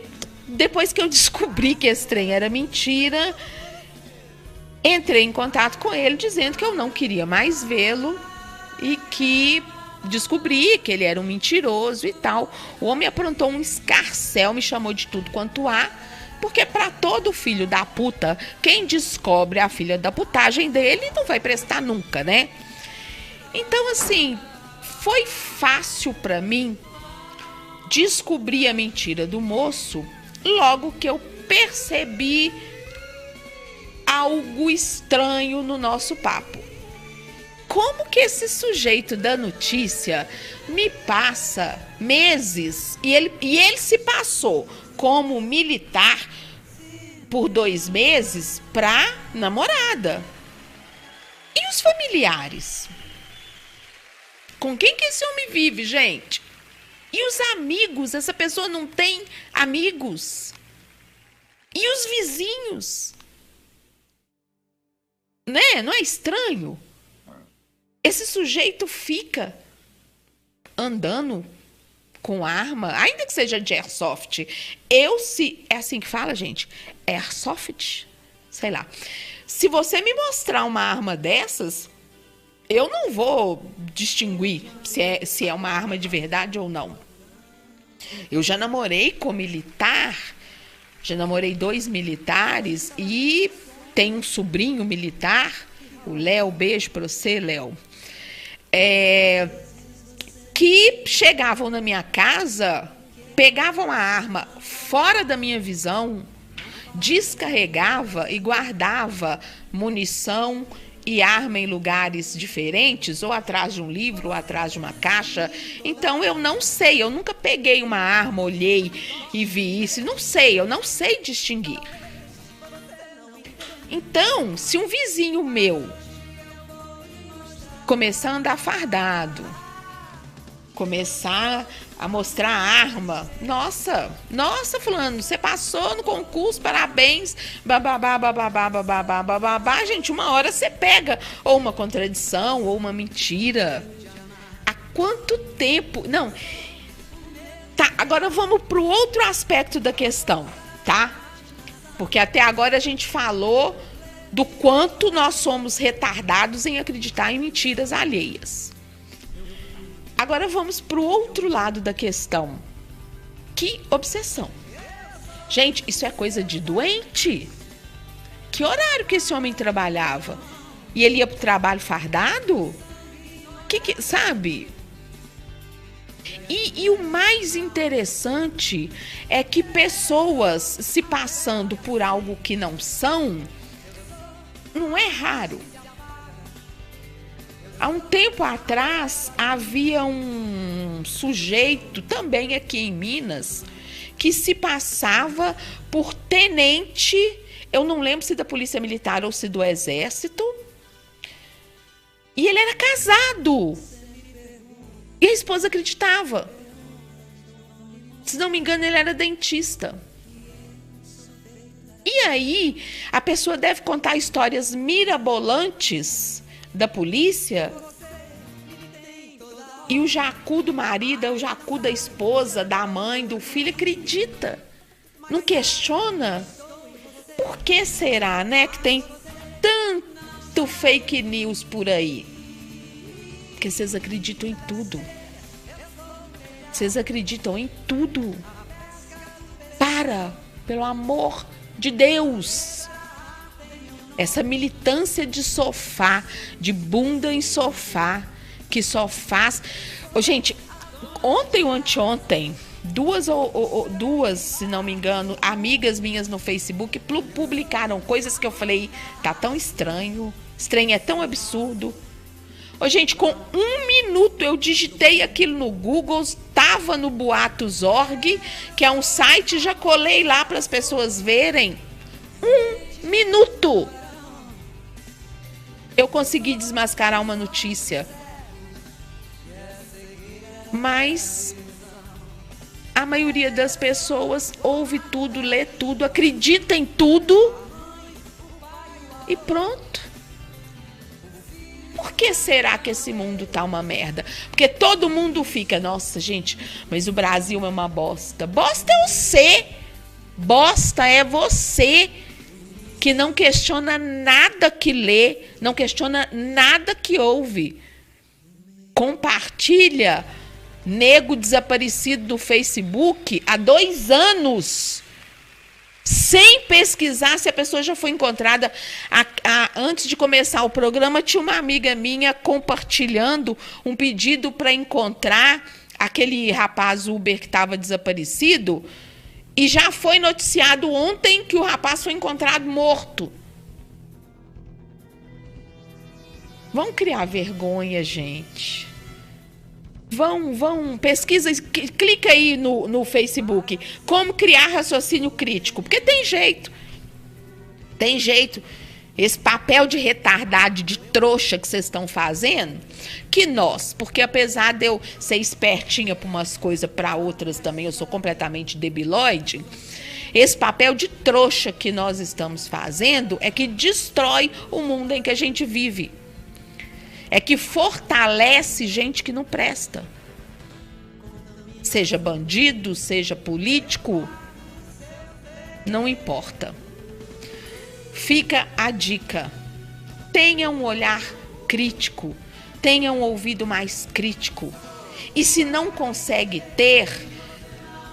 depois que eu descobri que esse trem era mentira, entrei em contato com ele dizendo que eu não queria mais vê-lo e que descobri que ele era um mentiroso e tal. O homem aprontou um escarcéu, me chamou de tudo quanto há, porque para todo filho da puta, quem descobre a filha da putagem dele não vai prestar nunca, né? Então, assim, foi fácil para mim descobrir a mentira do moço logo que eu percebi algo estranho no nosso papo. Como que esse sujeito da notícia me passa meses e ele se passou como militar por 2 meses pra namorada? E os familiares? Com quem que esse homem vive, gente? E os amigos? Essa pessoa não tem amigos? E os vizinhos? Né? Não é estranho? Esse sujeito fica andando com arma, ainda que seja de airsoft. É assim que fala, gente? Airsoft? Sei lá. Se você me mostrar uma arma dessas, eu não vou distinguir se é uma arma de verdade ou não. Eu já namorei com militar, já namorei 2 militares e tenho um sobrinho militar, o Léo, beijo pra você, Léo, que chegavam na minha casa, pegavam a arma fora da minha visão, descarregava e guardava munição e arma em lugares diferentes, ou atrás de um livro, ou atrás de uma caixa. Então eu não sei, eu nunca peguei uma arma, olhei e vi isso, não sei, eu não sei distinguir. Então, se um vizinho meu começar a andar fardado, começar a mostrar arma, nossa, fulano, você passou no concurso, parabéns, bababá, bababá, bababá, bababá. Gente, uma hora você pega ou uma contradição ou uma mentira. Há quanto tempo? Não. Tá, agora vamos para o outro aspecto da questão, tá? Porque até agora a gente falou do quanto nós somos retardados em acreditar em mentiras alheias. Agora vamos para o outro lado da questão. Que obsessão. Gente, isso é coisa de doente. Que horário que esse homem trabalhava? E ele ia para o trabalho fardado? Sabe? E o mais interessante é que pessoas se passando por algo que não são, não é raro. Há um tempo atrás, havia um sujeito, também aqui em Minas, que se passava por tenente, eu não lembro se da Polícia Militar ou se do Exército, e ele era casado. E a esposa acreditava. Se não me engano, ele era dentista. E aí, a pessoa deve contar histórias mirabolantes da polícia, e o jacu do marido, o jacu da esposa, da mãe, do filho acredita, não questiona. Por que será, né, que tem tanto fake news por aí? Porque vocês acreditam em tudo. Vocês acreditam em tudo. Pelo amor de Deus. Essa militância de sofá, de bunda em sofá, que só faz... Gente, ontem ou anteontem, duas, se não me engano, amigas minhas no Facebook publicaram coisas que eu falei, tá tão estranho, é tão absurdo. Gente, com 1 minuto eu digitei aquilo no Google, estava no Boatos.org, que é um site, já colei lá para as pessoas verem. 1 minuto! Eu consegui desmascarar uma notícia. Mas a maioria das pessoas ouve tudo, lê tudo, acredita em tudo e pronto. Por que será que esse mundo tá uma merda? Porque todo mundo fica, nossa, gente, mas o Brasil é uma bosta. Bosta é você. Bosta é você que não questiona nada que lê, não questiona nada que ouve. Compartilha nego desaparecido do Facebook há 2 anos, sem pesquisar se a pessoa já foi encontrada. Antes de começar o programa, tinha uma amiga minha compartilhando um pedido para encontrar aquele rapaz Uber que estava desaparecido, e já foi noticiado ontem que o rapaz foi encontrado morto. Vão criar vergonha, gente. Pesquisa, clica aí no Facebook, como criar raciocínio crítico, porque tem jeito. Esse papel de retardado, de trouxa que vocês estão fazendo, porque apesar de eu ser espertinha para umas coisas, para outras também, eu sou completamente debilóide, esse papel de trouxa que nós estamos fazendo é que destrói o mundo em que a gente vive. É que fortalece gente que não presta. Seja bandido, seja político, não importa. Fica a dica. Tenha um olhar crítico, tenha um ouvido mais crítico. E se não consegue ter,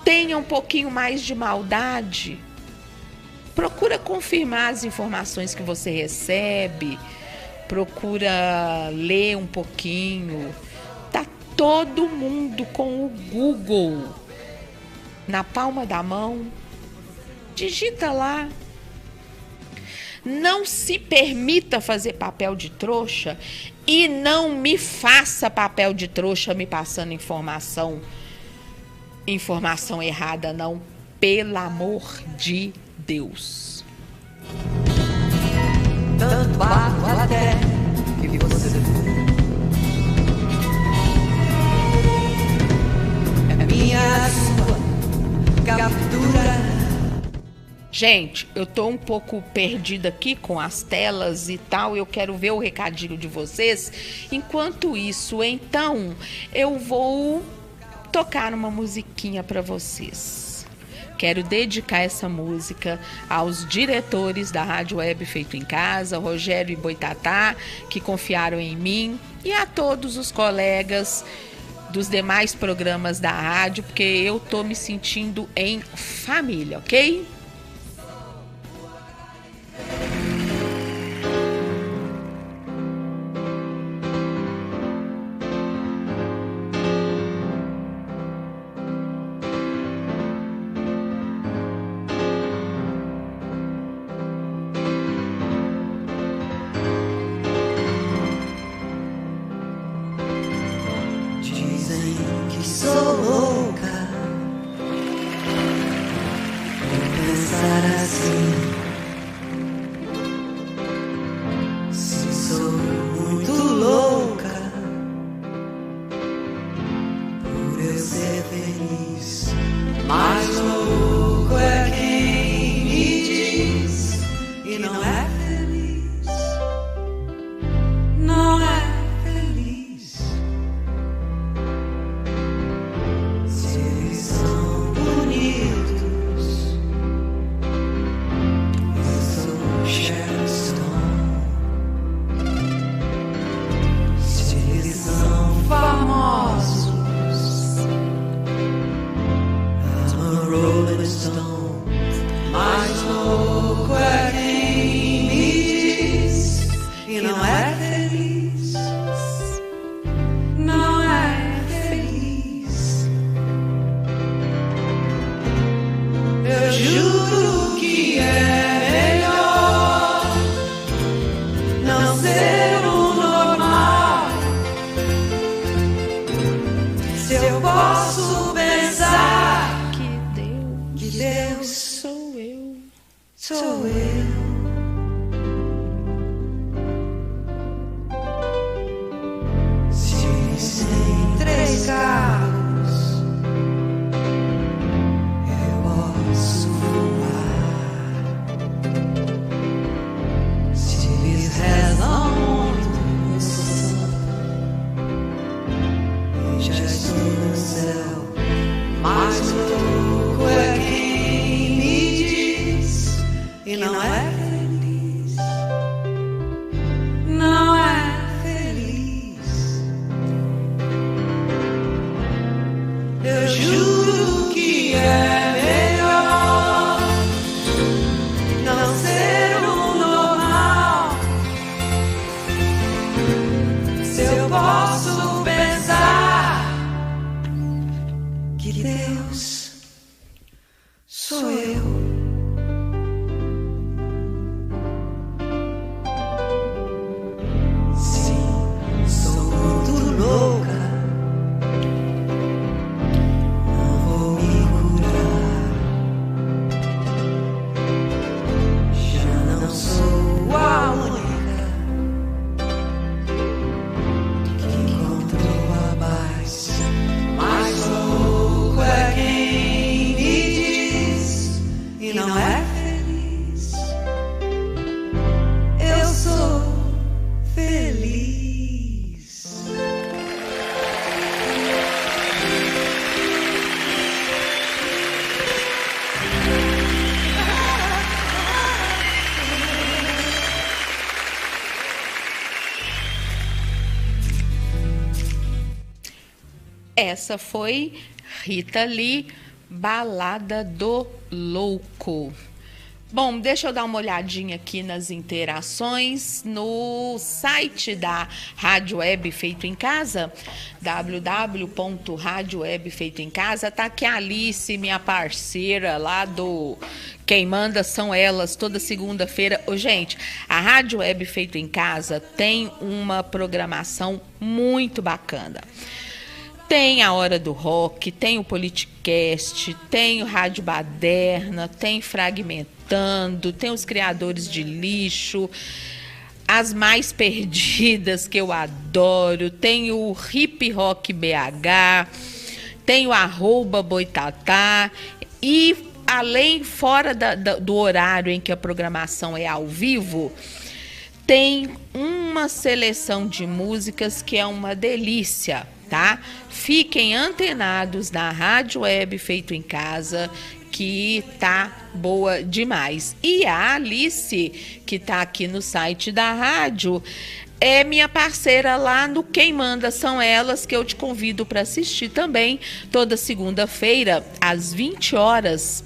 tenha um pouquinho mais de maldade. Procura confirmar as informações que você recebe. Procura ler um pouquinho. Tá todo mundo com o Google na palma da mão. Digita lá. Não se permita fazer papel de trouxa e não me faça papel de trouxa me passando informação errada, não. Pelo amor de Deus. Gente, eu tô um pouco perdida aqui com as telas e tal, eu quero ver o recadinho de vocês. Enquanto isso, então, eu vou tocar uma musiquinha para vocês. Quero dedicar essa música aos diretores da Rádio Web Feito em Casa, Rogério e Boitatá, que confiaram em mim, e a todos os colegas dos demais programas da rádio, porque eu tô me sentindo em família, ok? Dizem que sou louca por pensar assim. Se sou muito louca por eu ser feliz, mas louco é quem me diz e não é feliz, não é feliz. Se eles são bonitos, eu sou Sharon Stone. Se eles são famosos, I'm a Rolling Stone. Mais louco é quem me diz e não é feliz, não é feliz. Eu juro que é melhor não ser um normal. Se eu posso pensar que Deus Sou eu. sou eu. Se eles têm 3 carros, eu posso voar. Se eles rezam muito, eu sou santo e já estou no céu. Mas louco é quem me diz e não é feliz, não é feliz. Eu juro que é melhor não ser um normal. Se eu posso pensar que Deus sou eu. Sim, sou muito louca, não vou me curar. Já não sou a única que encontrou a paz. Mais louco é quem me diz e não é feliz. Eu sou feliz. Essa foi Rita Lee, Balada do Louco. Bom, deixa eu dar uma olhadinha aqui nas interações no site da Rádio Web Feito em Casa, www.radiowebfeitoemcasa. Tá aqui a Alice, minha parceira lá do Quem Manda São Elas, toda segunda-feira. Ô, gente, a Rádio Web Feito em Casa tem uma programação muito bacana. Tem a Hora do Rock, tem o Politicast, tem o Rádio Baderna, tem Fragmentando, tem os Criadores de Lixo, as Mais Perdidas, que eu adoro, tem o Hip Rock BH, tem o @Boitatá e além, fora do horário em que a programação é ao vivo, tem uma seleção de músicas que é uma delícia, tá? Fiquem antenados na Rádio Web Feito em Casa, que tá boa demais. E a Alice, que tá aqui no site da rádio, é minha parceira lá no Quem Manda São Elas, que eu te convido para assistir também toda segunda-feira, às 20 horas,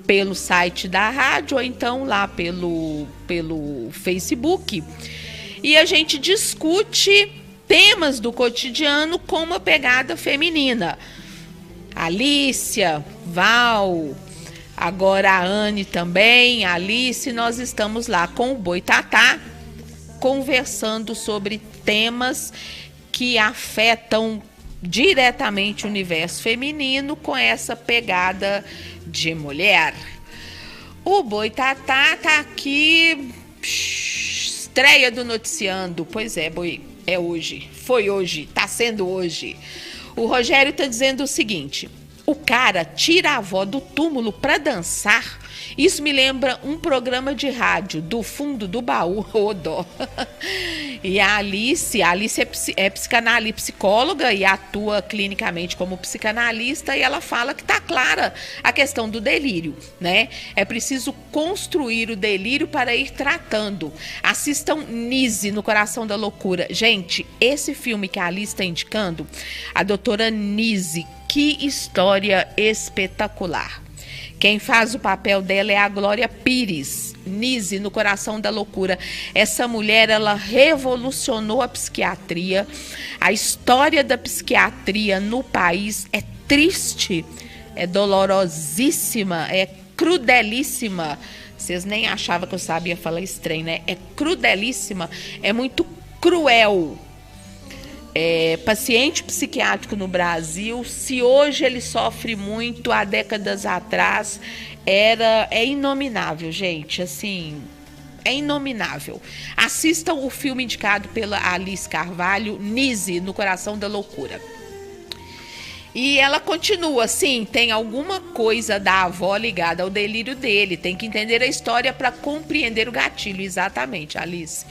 pelo site da rádio, ou então lá pelo Facebook. E a gente discute temas do cotidiano com uma pegada feminina. Alícia, Val, agora a Anne também, a Alice, nós estamos lá com o Boitatá, conversando sobre temas que afetam diretamente o universo feminino com essa pegada de mulher. O Boitatá tá aqui, estreia do Noticiando. Pois é, Boi, é hoje, foi hoje, tá sendo hoje. O Rogério tá dizendo o seguinte: o cara tira a avó do túmulo para dançar. Isso me lembra um programa de rádio, Do Fundo do Baú, ô dó. E a Alice é psicanalista, psicóloga e atua clinicamente como psicanalista, e ela fala que tá clara a questão do delírio, né? É preciso construir o delírio para ir tratando. Assistam Nise, No Coração da Loucura. Gente, esse filme que a Alice está indicando, a doutora Nise, que história espetacular. Quem faz o papel dela é a Glória Pires, Nise, No Coração da Loucura. Essa mulher, ela revolucionou a psiquiatria. A história da psiquiatria no país é triste, é dolorosíssima, é crudelíssima. Vocês nem achavam que eu sabia falar esse trem, né? É crudelíssima, é muito cruel. Paciente psiquiátrico no Brasil, se hoje ele sofre muito, há décadas atrás é inominável, gente, assim, é inominável. Assistam o filme indicado pela Alice Carvalho, Nise, No Coração da Loucura. E ela continua, sim, tem alguma coisa da avó ligada ao delírio dele, tem que entender a história para compreender o gatilho, exatamente, Alice.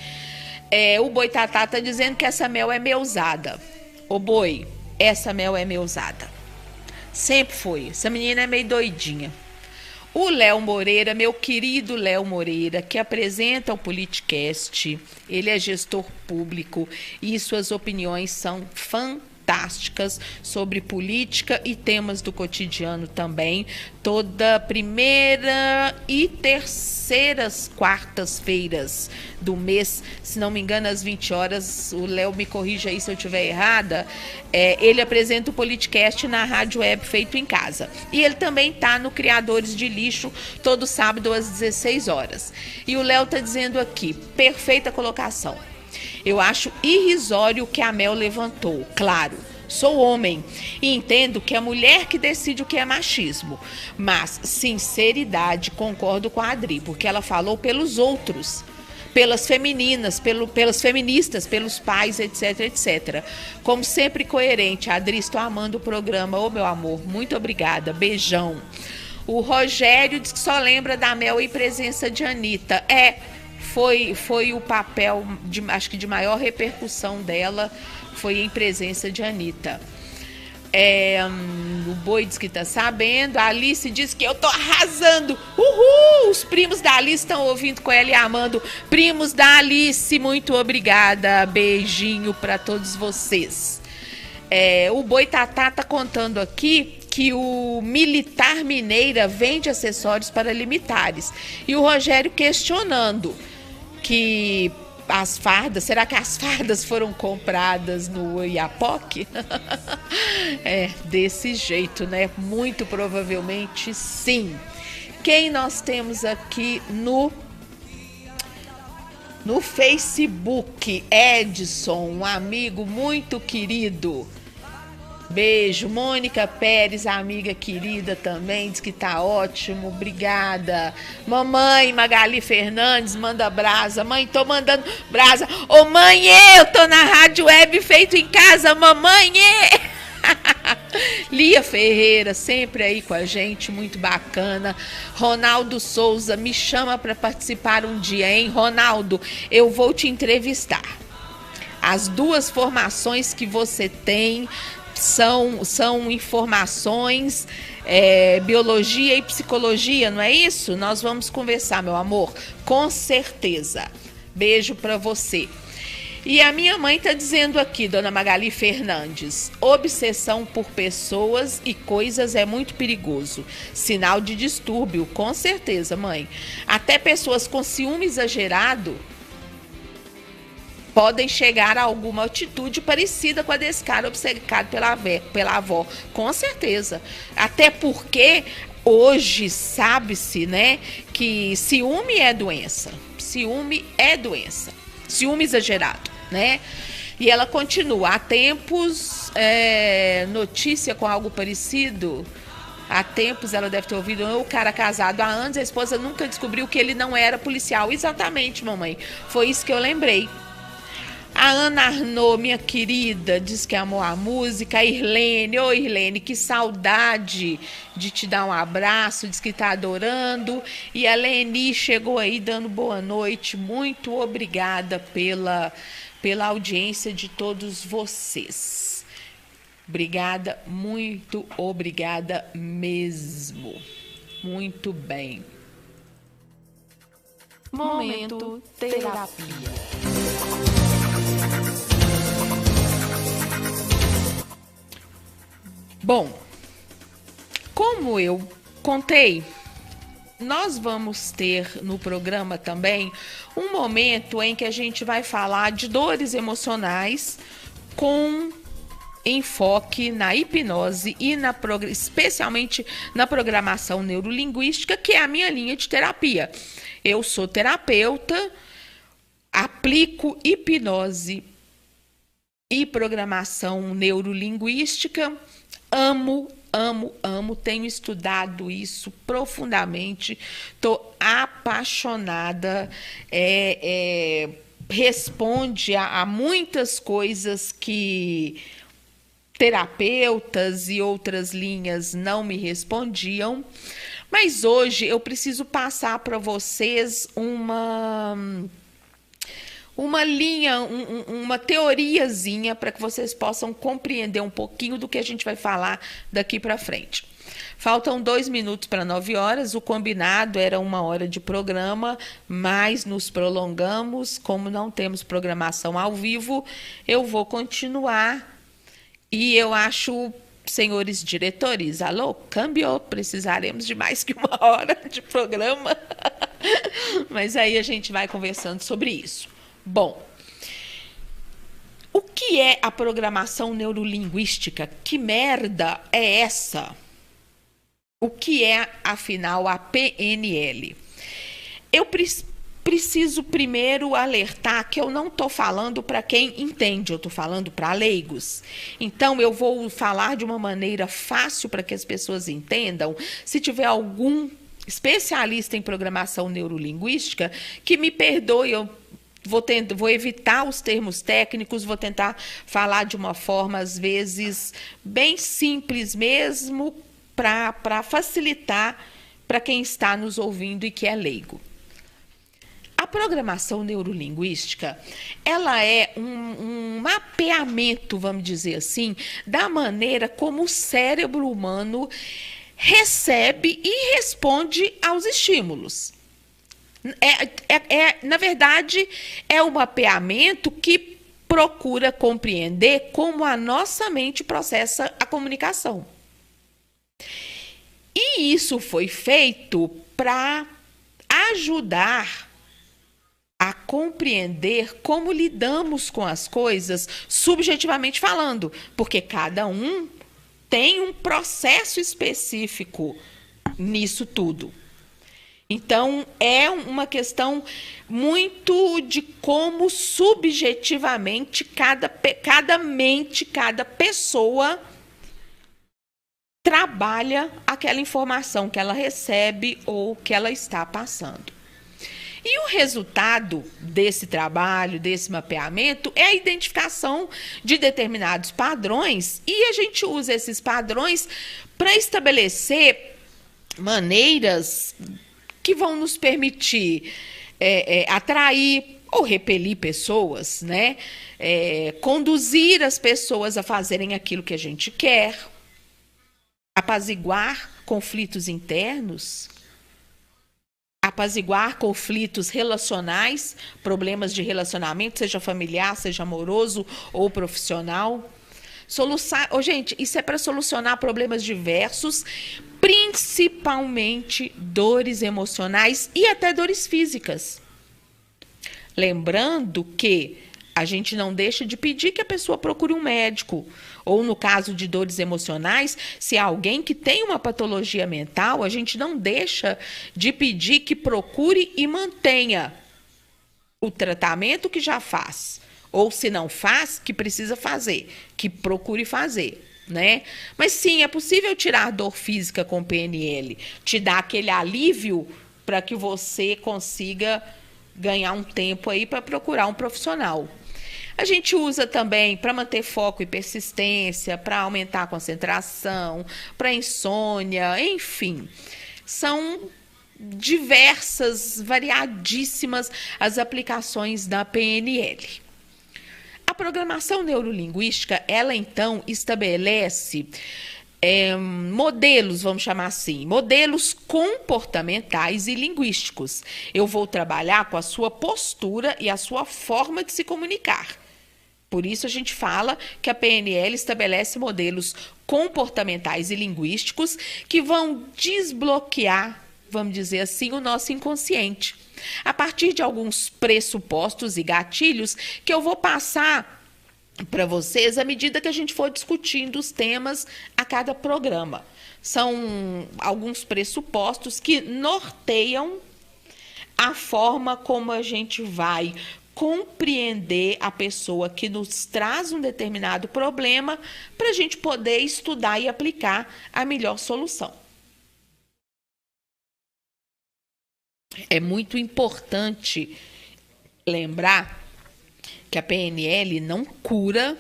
O Boitatá tá dizendo que essa mel é meusada. Ô Boi, essa mel é meusada. Sempre foi. Essa menina é meio doidinha. O Léo Moreira, meu querido Léo Moreira, que apresenta o Politicast, ele é gestor público e suas opiniões são fantásticas sobre política e temas do cotidiano também. Toda primeira e terceiras quartas-feiras do mês, se não me engano, às 20 horas, o Léo me corrija aí se eu estiver errada, ele apresenta o Politicast na Rádio Web Feito em Casa. E ele também está no Criadores de Lixo, todo sábado às 16 horas. E o Léo está dizendo aqui, perfeita colocação. Eu acho irrisório o que a Mel levantou. Claro, sou homem e entendo que é a mulher que decide o que é machismo. Mas, sinceridade, concordo com a Adri, porque ela falou pelos outros, pelas femininas, pelas feministas, pelos pais, etc, etc. Como sempre coerente. Adri, estou amando o programa. Ô, meu amor, muito obrigada. Beijão. O Rogério diz que só lembra da Mel em presença de Anitta. Foi o papel, acho que de maior repercussão dela, foi em presença de Anitta. O Boi diz que tá sabendo. A Alice diz que eu tô arrasando. Uhul! Os primos da Alice estão ouvindo com ela e amando. Primos da Alice, muito obrigada. Beijinho para todos vocês. O Boitatá tá contando aqui que o Militar Mineira vende acessórios para militares. E o Rogério questionando que as fardas, será que as fardas foram compradas no Iapoc? Desse jeito, né? Muito provavelmente sim. Quem nós temos aqui no Facebook? Edson, um amigo muito querido. Beijo. Mônica Pérez, amiga querida também, diz que tá ótimo, obrigada. Mamãe Magali Fernandes manda brasa. Mãe, tô mandando brasa. Ô mãe, eu tô na Rádio Web Feito em Casa, mamãe. Lia Ferreira, sempre aí com a gente, muito bacana. Ronaldo Souza, me chama para participar um dia, hein? Ronaldo, eu vou te entrevistar. As duas formações que você tem são informações, biologia e psicologia, não é isso? Nós vamos conversar, meu amor, com certeza. Beijo para você. E a minha mãe está dizendo aqui, dona Magali Fernandes, obsessão por pessoas e coisas é muito perigoso. Sinal de distúrbio, com certeza, mãe. Até pessoas com ciúme exagerado podem chegar a alguma atitude parecida com a desse cara obcecado pela avó. Com certeza. Até porque hoje sabe-se, né, que ciúme é doença. Ciúme é doença. Ciúme exagerado, né? E ela continua. Há tempos, notícia com algo parecido. Há tempos ela deve ter ouvido o cara casado há anos, a esposa nunca descobriu que ele não era policial. Exatamente, mamãe. Foi isso que eu lembrei. A Ana Arnaud, minha querida, diz que amou a música. A Irlene, ô Irlene, que saudade de te dar um abraço, diz que está adorando. E a Leni chegou aí dando boa noite. Muito obrigada pela audiência de todos vocês. Obrigada, muito obrigada mesmo. Muito bem. Momento terapia. Bom, como eu contei, nós vamos ter no programa também um momento em que a gente vai falar de dores emocionais com enfoque na hipnose e especialmente na programação neurolinguística, que é a minha linha de terapia. Eu sou terapeuta, aplico hipnose e programação neurolinguística. Amo, tenho estudado isso profundamente, estou apaixonada, responde a muitas coisas que terapeutas e outras linhas não me respondiam, mas hoje eu preciso passar para vocês uma linha, uma teoriazinha para que vocês possam compreender um pouquinho do que a gente vai falar daqui para frente. Faltam 2 minutos para 9 horas, o combinado era 1 hora de programa, mas nos prolongamos, como não temos programação ao vivo, eu vou continuar e eu acho, senhores diretores, alô, câmbio, precisaremos de mais que 1 hora de programa, mas aí a gente vai conversando sobre isso. Bom, o que é a programação neurolinguística? Que merda é essa? O que é, afinal, a PNL? Eu preciso primeiro alertar que eu não estou falando para quem entende, eu estou falando para leigos. Então, eu vou falar de uma maneira fácil para que as pessoas entendam. Se tiver algum especialista em programação neurolinguística, que me perdoe, eu vou evitar os termos técnicos, vou tentar falar de uma forma, às vezes, bem simples mesmo, para facilitar para quem está nos ouvindo e que é leigo. A programação neurolinguística, ela é um mapeamento, vamos dizer assim, da maneira como o cérebro humano recebe e responde aos estímulos. Na verdade, é um mapeamento que procura compreender como a nossa mente processa a comunicação. E isso foi feito para ajudar a compreender como lidamos com as coisas, subjetivamente falando, porque cada um tem um processo específico nisso tudo. Então, é uma questão muito de como subjetivamente cada mente, cada pessoa trabalha aquela informação que ela recebe ou que ela está passando. E o resultado desse trabalho, desse mapeamento, é a identificação de determinados padrões, e a gente usa esses padrões para estabelecer maneiras que vão nos permitir atrair ou repelir pessoas, né? Conduzir as pessoas a fazerem aquilo que a gente quer, apaziguar conflitos internos, apaziguar conflitos relacionais, problemas de relacionamento, seja familiar, seja amoroso ou profissional. Gente, isso é para solucionar problemas diversos, principalmente dores emocionais e até dores físicas. Lembrando que a gente não deixa de pedir que a pessoa procure um médico. Ou, no caso de dores emocionais, se é alguém que tem uma patologia mental, a gente não deixa de pedir que procure e mantenha o tratamento que já faz. Ou, se não faz, que precisa fazer, que procure fazer, né? Mas, sim, é possível tirar dor física com PNL, te dar aquele alívio para que você consiga ganhar um tempo aí para procurar um profissional. A gente usa também para manter foco e persistência, para aumentar a concentração, para insônia, enfim. São diversas, variadíssimas as aplicações da PNL. A programação neurolinguística, ela então estabelece modelos, vamos chamar assim, modelos comportamentais e linguísticos. Eu vou trabalhar com a sua postura e a sua forma de se comunicar. Por isso a gente fala que a PNL estabelece modelos comportamentais e linguísticos que vão desbloquear, vamos dizer assim, o nosso inconsciente. A partir de alguns pressupostos e gatilhos que eu vou passar para vocês à medida que a gente for discutindo os temas a cada programa. São alguns pressupostos que norteiam a forma como a gente vai compreender a pessoa que nos traz um determinado problema para a gente poder estudar e aplicar a melhor solução. É muito importante lembrar que a PNL não cura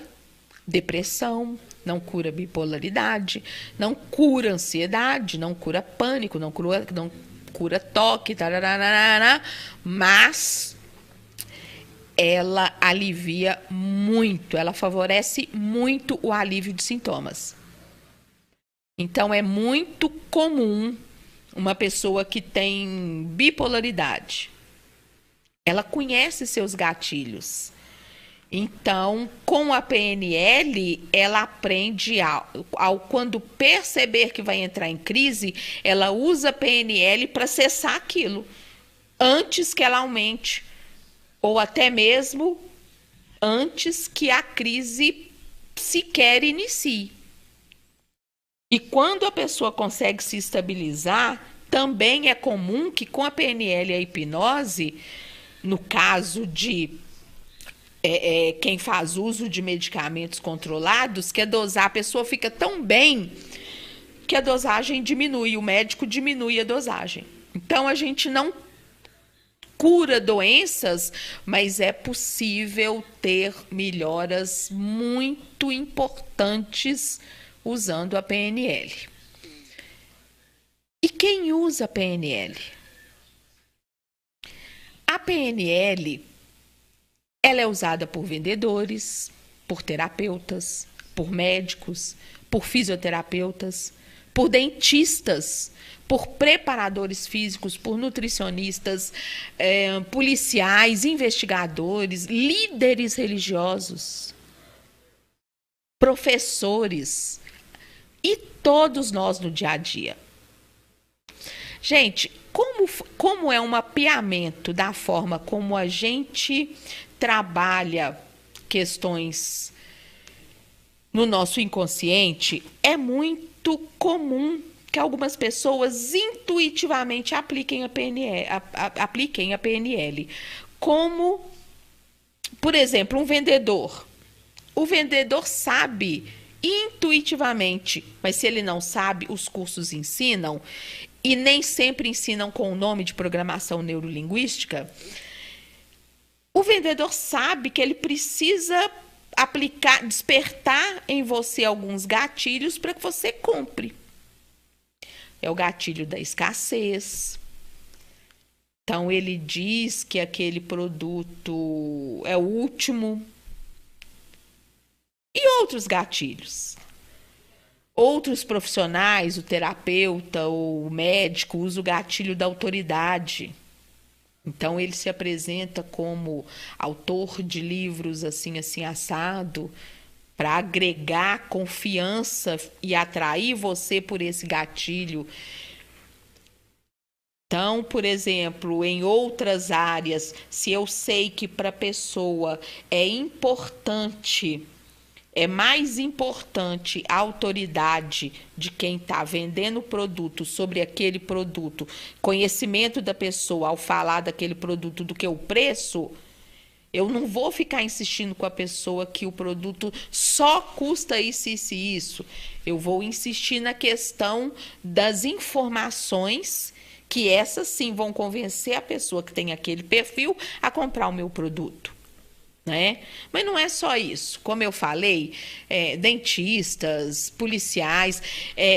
depressão, não cura bipolaridade, não cura ansiedade, não cura pânico, não cura toque, mas ela alivia muito, ela favorece muito o alívio de sintomas. Então, é muito comum uma pessoa que tem bipolaridade, ela conhece seus gatilhos. Então, com a PNL, ela aprende quando perceber que vai entrar em crise, ela usa a PNL para cessar aquilo, antes que ela aumente, ou até mesmo antes que a crise sequer inicie. E quando a pessoa consegue se estabilizar, também é comum que com a PNL e a hipnose, no caso de quem faz uso de medicamentos controlados, que a pessoa fica tão bem que a dosagem diminui, o médico diminui a dosagem. Então, a gente não cura doenças, mas é possível ter melhoras muito importantes usando a PNL. E quem usa a PNL? A PNL, ela é usada por vendedores, por terapeutas, por médicos, por fisioterapeutas, por dentistas, por preparadores físicos, por nutricionistas, policiais, investigadores, líderes religiosos, professores e todos nós no dia a dia. Gente, como é um mapeamento da forma como a gente trabalha questões no nosso inconsciente, é muito comum que algumas pessoas intuitivamente apliquem a PNL. Como, por exemplo, um vendedor. O vendedor sabe intuitivamente, mas se ele não sabe, os cursos ensinam, e nem sempre ensinam com o nome de programação neurolinguística, o vendedor sabe que ele precisa aplicar, despertar em você alguns gatilhos para que você compre. É o gatilho da escassez. Então, ele diz que aquele produto é o último. E outros gatilhos. Outros profissionais, o terapeuta ou o médico, usa o gatilho da autoridade. Então, ele se apresenta como autor de livros assim, assim, assado, para agregar confiança e atrair você por esse gatilho. Então, por exemplo, em outras áreas, se eu sei que para a pessoa é importante, é mais importante a autoridade de quem está vendendo o produto sobre aquele produto, conhecimento da pessoa ao falar daquele produto do que o preço, eu não vou ficar insistindo com a pessoa que o produto só custa isso, isso e isso. Eu vou insistir na questão das informações, que essas sim vão convencer a pessoa que tem aquele perfil a comprar o meu produto. Né? Mas não é só isso. Como eu falei, dentistas, policiais,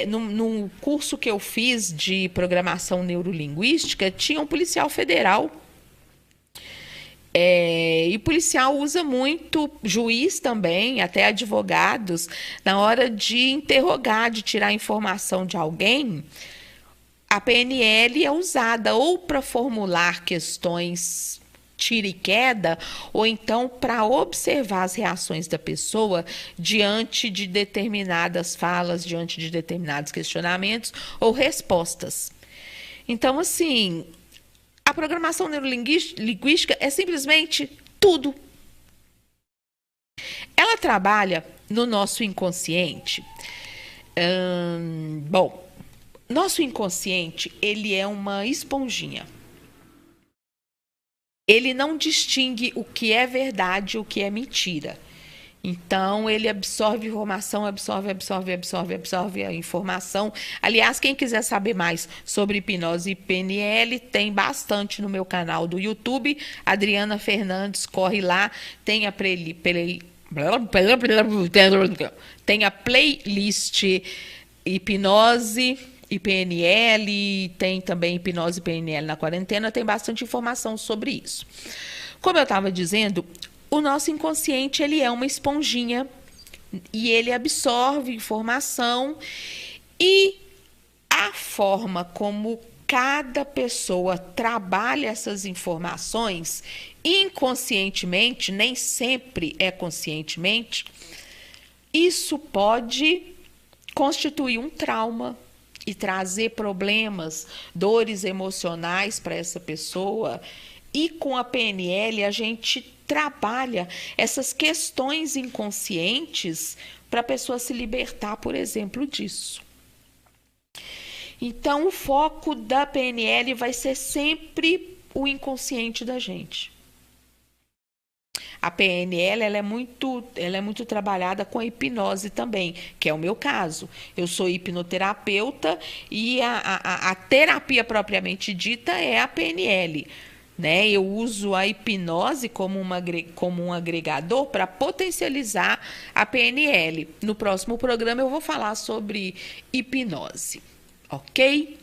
no curso que eu fiz de programação neurolinguística, tinha um policial federal. E policial usa muito, juiz também, até advogados, na hora de interrogar, de tirar informação de alguém. A PNL é usada ou para formular questões tira e queda, ou então para observar as reações da pessoa diante de determinadas falas, diante de determinados questionamentos ou respostas. Então, assim, a programação neurolinguística é simplesmente tudo. Ela trabalha no nosso inconsciente. Bom, nosso inconsciente, ele é uma esponjinha. Ele não distingue o que é verdade e o que é mentira. Então, ele absorve informação, absorve a informação. Aliás, quem quiser saber mais sobre hipnose e PNL, tem bastante no meu canal do YouTube. Adriana Fernandes, corre lá, tem a playlist hipnose e PNL, tem também hipnose e PNL na quarentena, tem bastante informação sobre isso. Como eu estava dizendo, o nosso inconsciente, ele é uma esponjinha e ele absorve informação, e a forma como cada pessoa trabalha essas informações inconscientemente, nem sempre é conscientemente, isso pode constituir um trauma e trazer problemas, dores emocionais para essa pessoa. E com a PNL a gente trabalha essas questões inconscientes para a pessoa se libertar, por exemplo, disso. Então, o foco da PNL vai ser sempre o inconsciente da gente. A PNL ela é muito trabalhada com a hipnose também, que é o meu caso. Eu sou hipnoterapeuta e a terapia propriamente dita é a PNL. Né? Eu uso a hipnose como um agregador para potencializar a PNL. No próximo programa eu vou falar sobre hipnose, ok?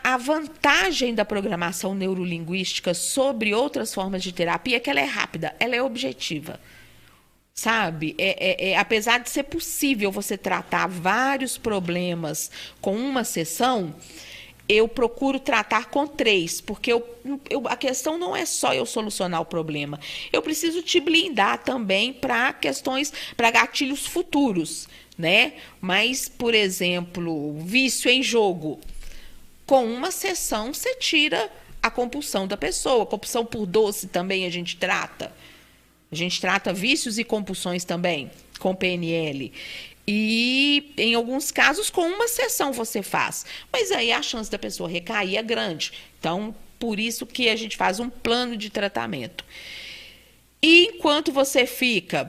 A vantagem da programação neurolinguística sobre outras formas de terapia é que ela é rápida, ela é objetiva, sabe? Apesar de ser possível você tratar vários problemas com uma sessão, eu procuro tratar com 3, porque a questão não é só eu solucionar o problema. Eu preciso te blindar também para questões, para gatilhos futuros, né? Mas, por exemplo, vício em jogo. Com uma sessão, você tira a compulsão da pessoa. Compulsão por doce também a gente trata. A gente trata vícios e compulsões também, com PNL. E, em alguns casos, com uma sessão você faz. Mas aí a chance da pessoa recair é grande. Então, por isso que a gente faz um plano de tratamento. E enquanto você fica,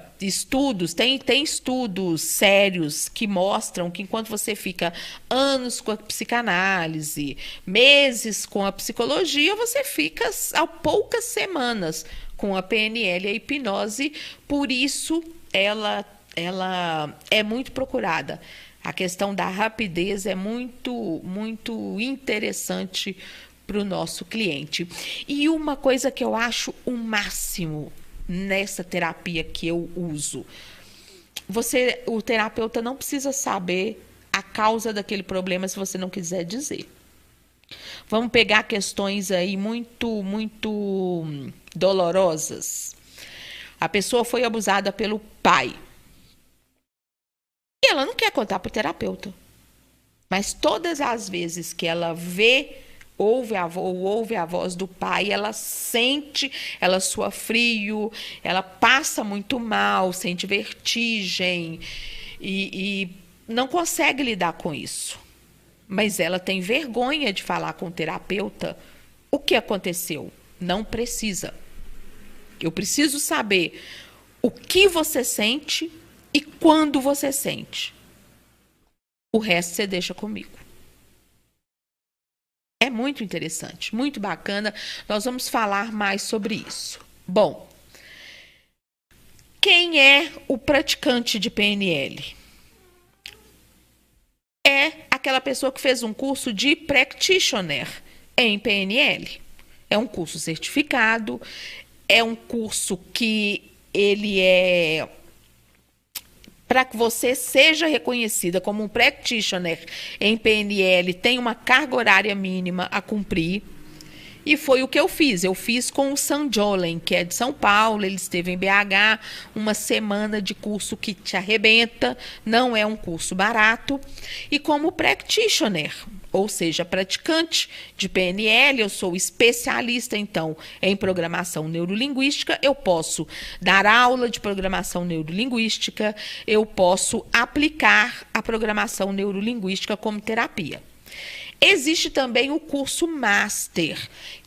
tem estudos sérios que mostram que enquanto você fica anos com a psicanálise, meses com a psicologia, você fica há poucas semanas com a PNL e a hipnose, por isso ela é muito procurada. A questão da rapidez é muito, muito interessante para o nosso cliente. E uma coisa que eu acho o máximo nessa terapia que eu uso, o terapeuta não precisa saber a causa daquele problema se você não quiser dizer. Vamos pegar questões aí muito, muito dolorosas. A pessoa foi abusada pelo pai. E ela não quer contar para o terapeuta. Mas todas as vezes que ela ouve a voz do pai, ela sente, ela sua frio, ela passa muito mal, sente vertigem e não consegue lidar com isso. Mas ela tem vergonha de falar com o terapeuta o que aconteceu. Não precisa. Eu preciso saber o que você sente e quando você sente. O resto você deixa comigo. É muito interessante, muito bacana. Nós vamos falar mais sobre isso. Bom, quem é o praticante de PNL? É aquela pessoa que fez um curso de practitioner em PNL. É um curso certificado, é um curso que ele é... Para que você seja reconhecida como um practitioner em PNL, tem uma carga horária mínima a cumprir. E foi o que eu fiz. Eu fiz com o Sanjolen, que é de São Paulo. Ele esteve em BH, uma semana de curso que te arrebenta. Não é um curso barato. E como practitioner, ou seja, praticante de PNL, eu sou especialista, então, em programação neurolinguística. Eu posso dar aula de programação neurolinguística, eu posso aplicar a programação neurolinguística como terapia. Existe também o curso Master,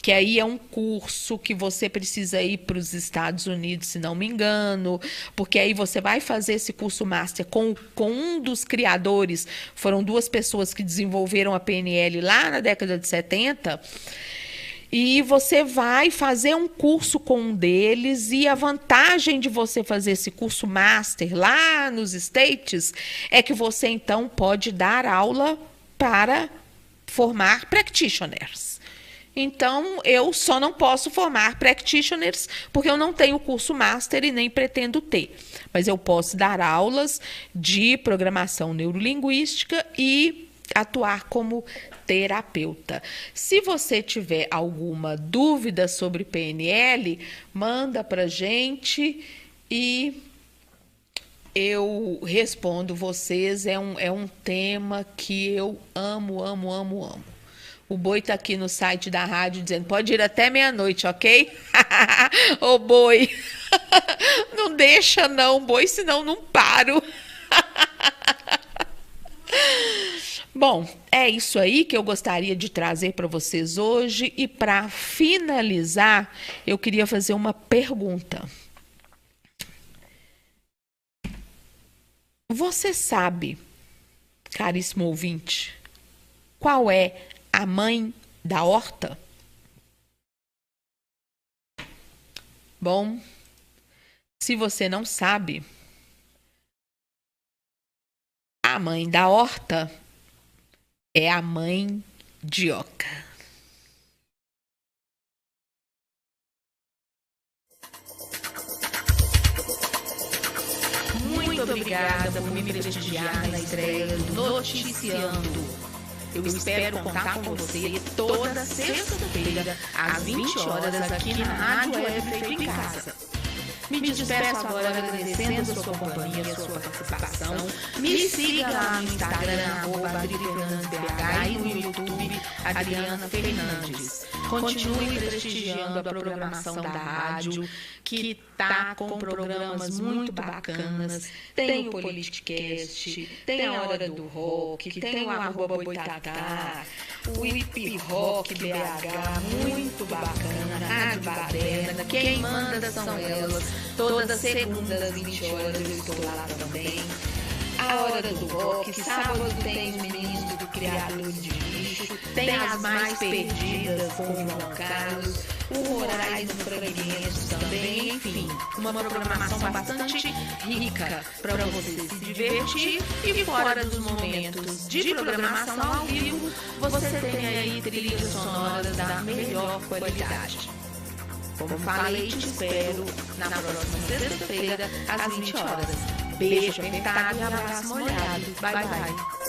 que aí é um curso que você precisa ir para os Estados Unidos, se não me engano, porque aí você vai fazer esse curso Master com um dos criadores. Foram duas pessoas que desenvolveram a PNL lá na década de 70, e você vai fazer um curso com um deles, e a vantagem de você fazer esse curso Master lá nos States é que você, então, pode dar aula para formar practitioners. Então, eu só não posso formar practitioners porque eu não tenho curso master e nem pretendo ter. Mas eu posso dar aulas de programação neurolinguística e atuar como terapeuta. Se você tiver alguma dúvida sobre PNL, manda pra gente e eu respondo vocês. É um tema que eu amo, amo, amo, amo. O Boi tá aqui no site da rádio dizendo, pode ir até meia-noite, ok? Ô, Boi, não deixa não, Boi, senão não paro. Bom, é isso aí que eu gostaria de trazer para vocês hoje. E para finalizar, eu queria fazer uma pergunta. Você sabe, caríssimo ouvinte, qual é a mãe da horta? Bom, se você não sabe, a mãe da horta é a mandioca. Muito obrigada por me prestigiar na estreia do Noticiando. Eu espero contar com você toda sexta-feira, às 20 horas, aqui na Rádio Web Feito em Casa. Me despeço agora agradecendo a sua companhia, a sua participação. Me siga lá no Instagram, @AdriFernandesBH, e no YouTube, Adriana Fernandes. Continue prestigiando a programação da rádio, que tá com programas muito bacanas. Tem o Politicast, tem a Hora do Rock, tem o @Boitatá, o Hip Rock BH, muito bacana, Rádio Baderna. Quem manda são elas. Toda segunda às 20 horas eu estou lá também. A hora do rock, sábado tem os meninos do Criador de Lixo, tem as mais perdidas com o João Carlos, o Moraes no Fragmentos também, enfim, uma programação bastante rica para você se divertir e fora dos momentos de programação ao vivo, você tem aí trilhas sonoras da melhor qualidade. Como falei, te espero na próxima sexta-feira, às 20 horas. Beijo apertado e abraço molhado. Bye, bye.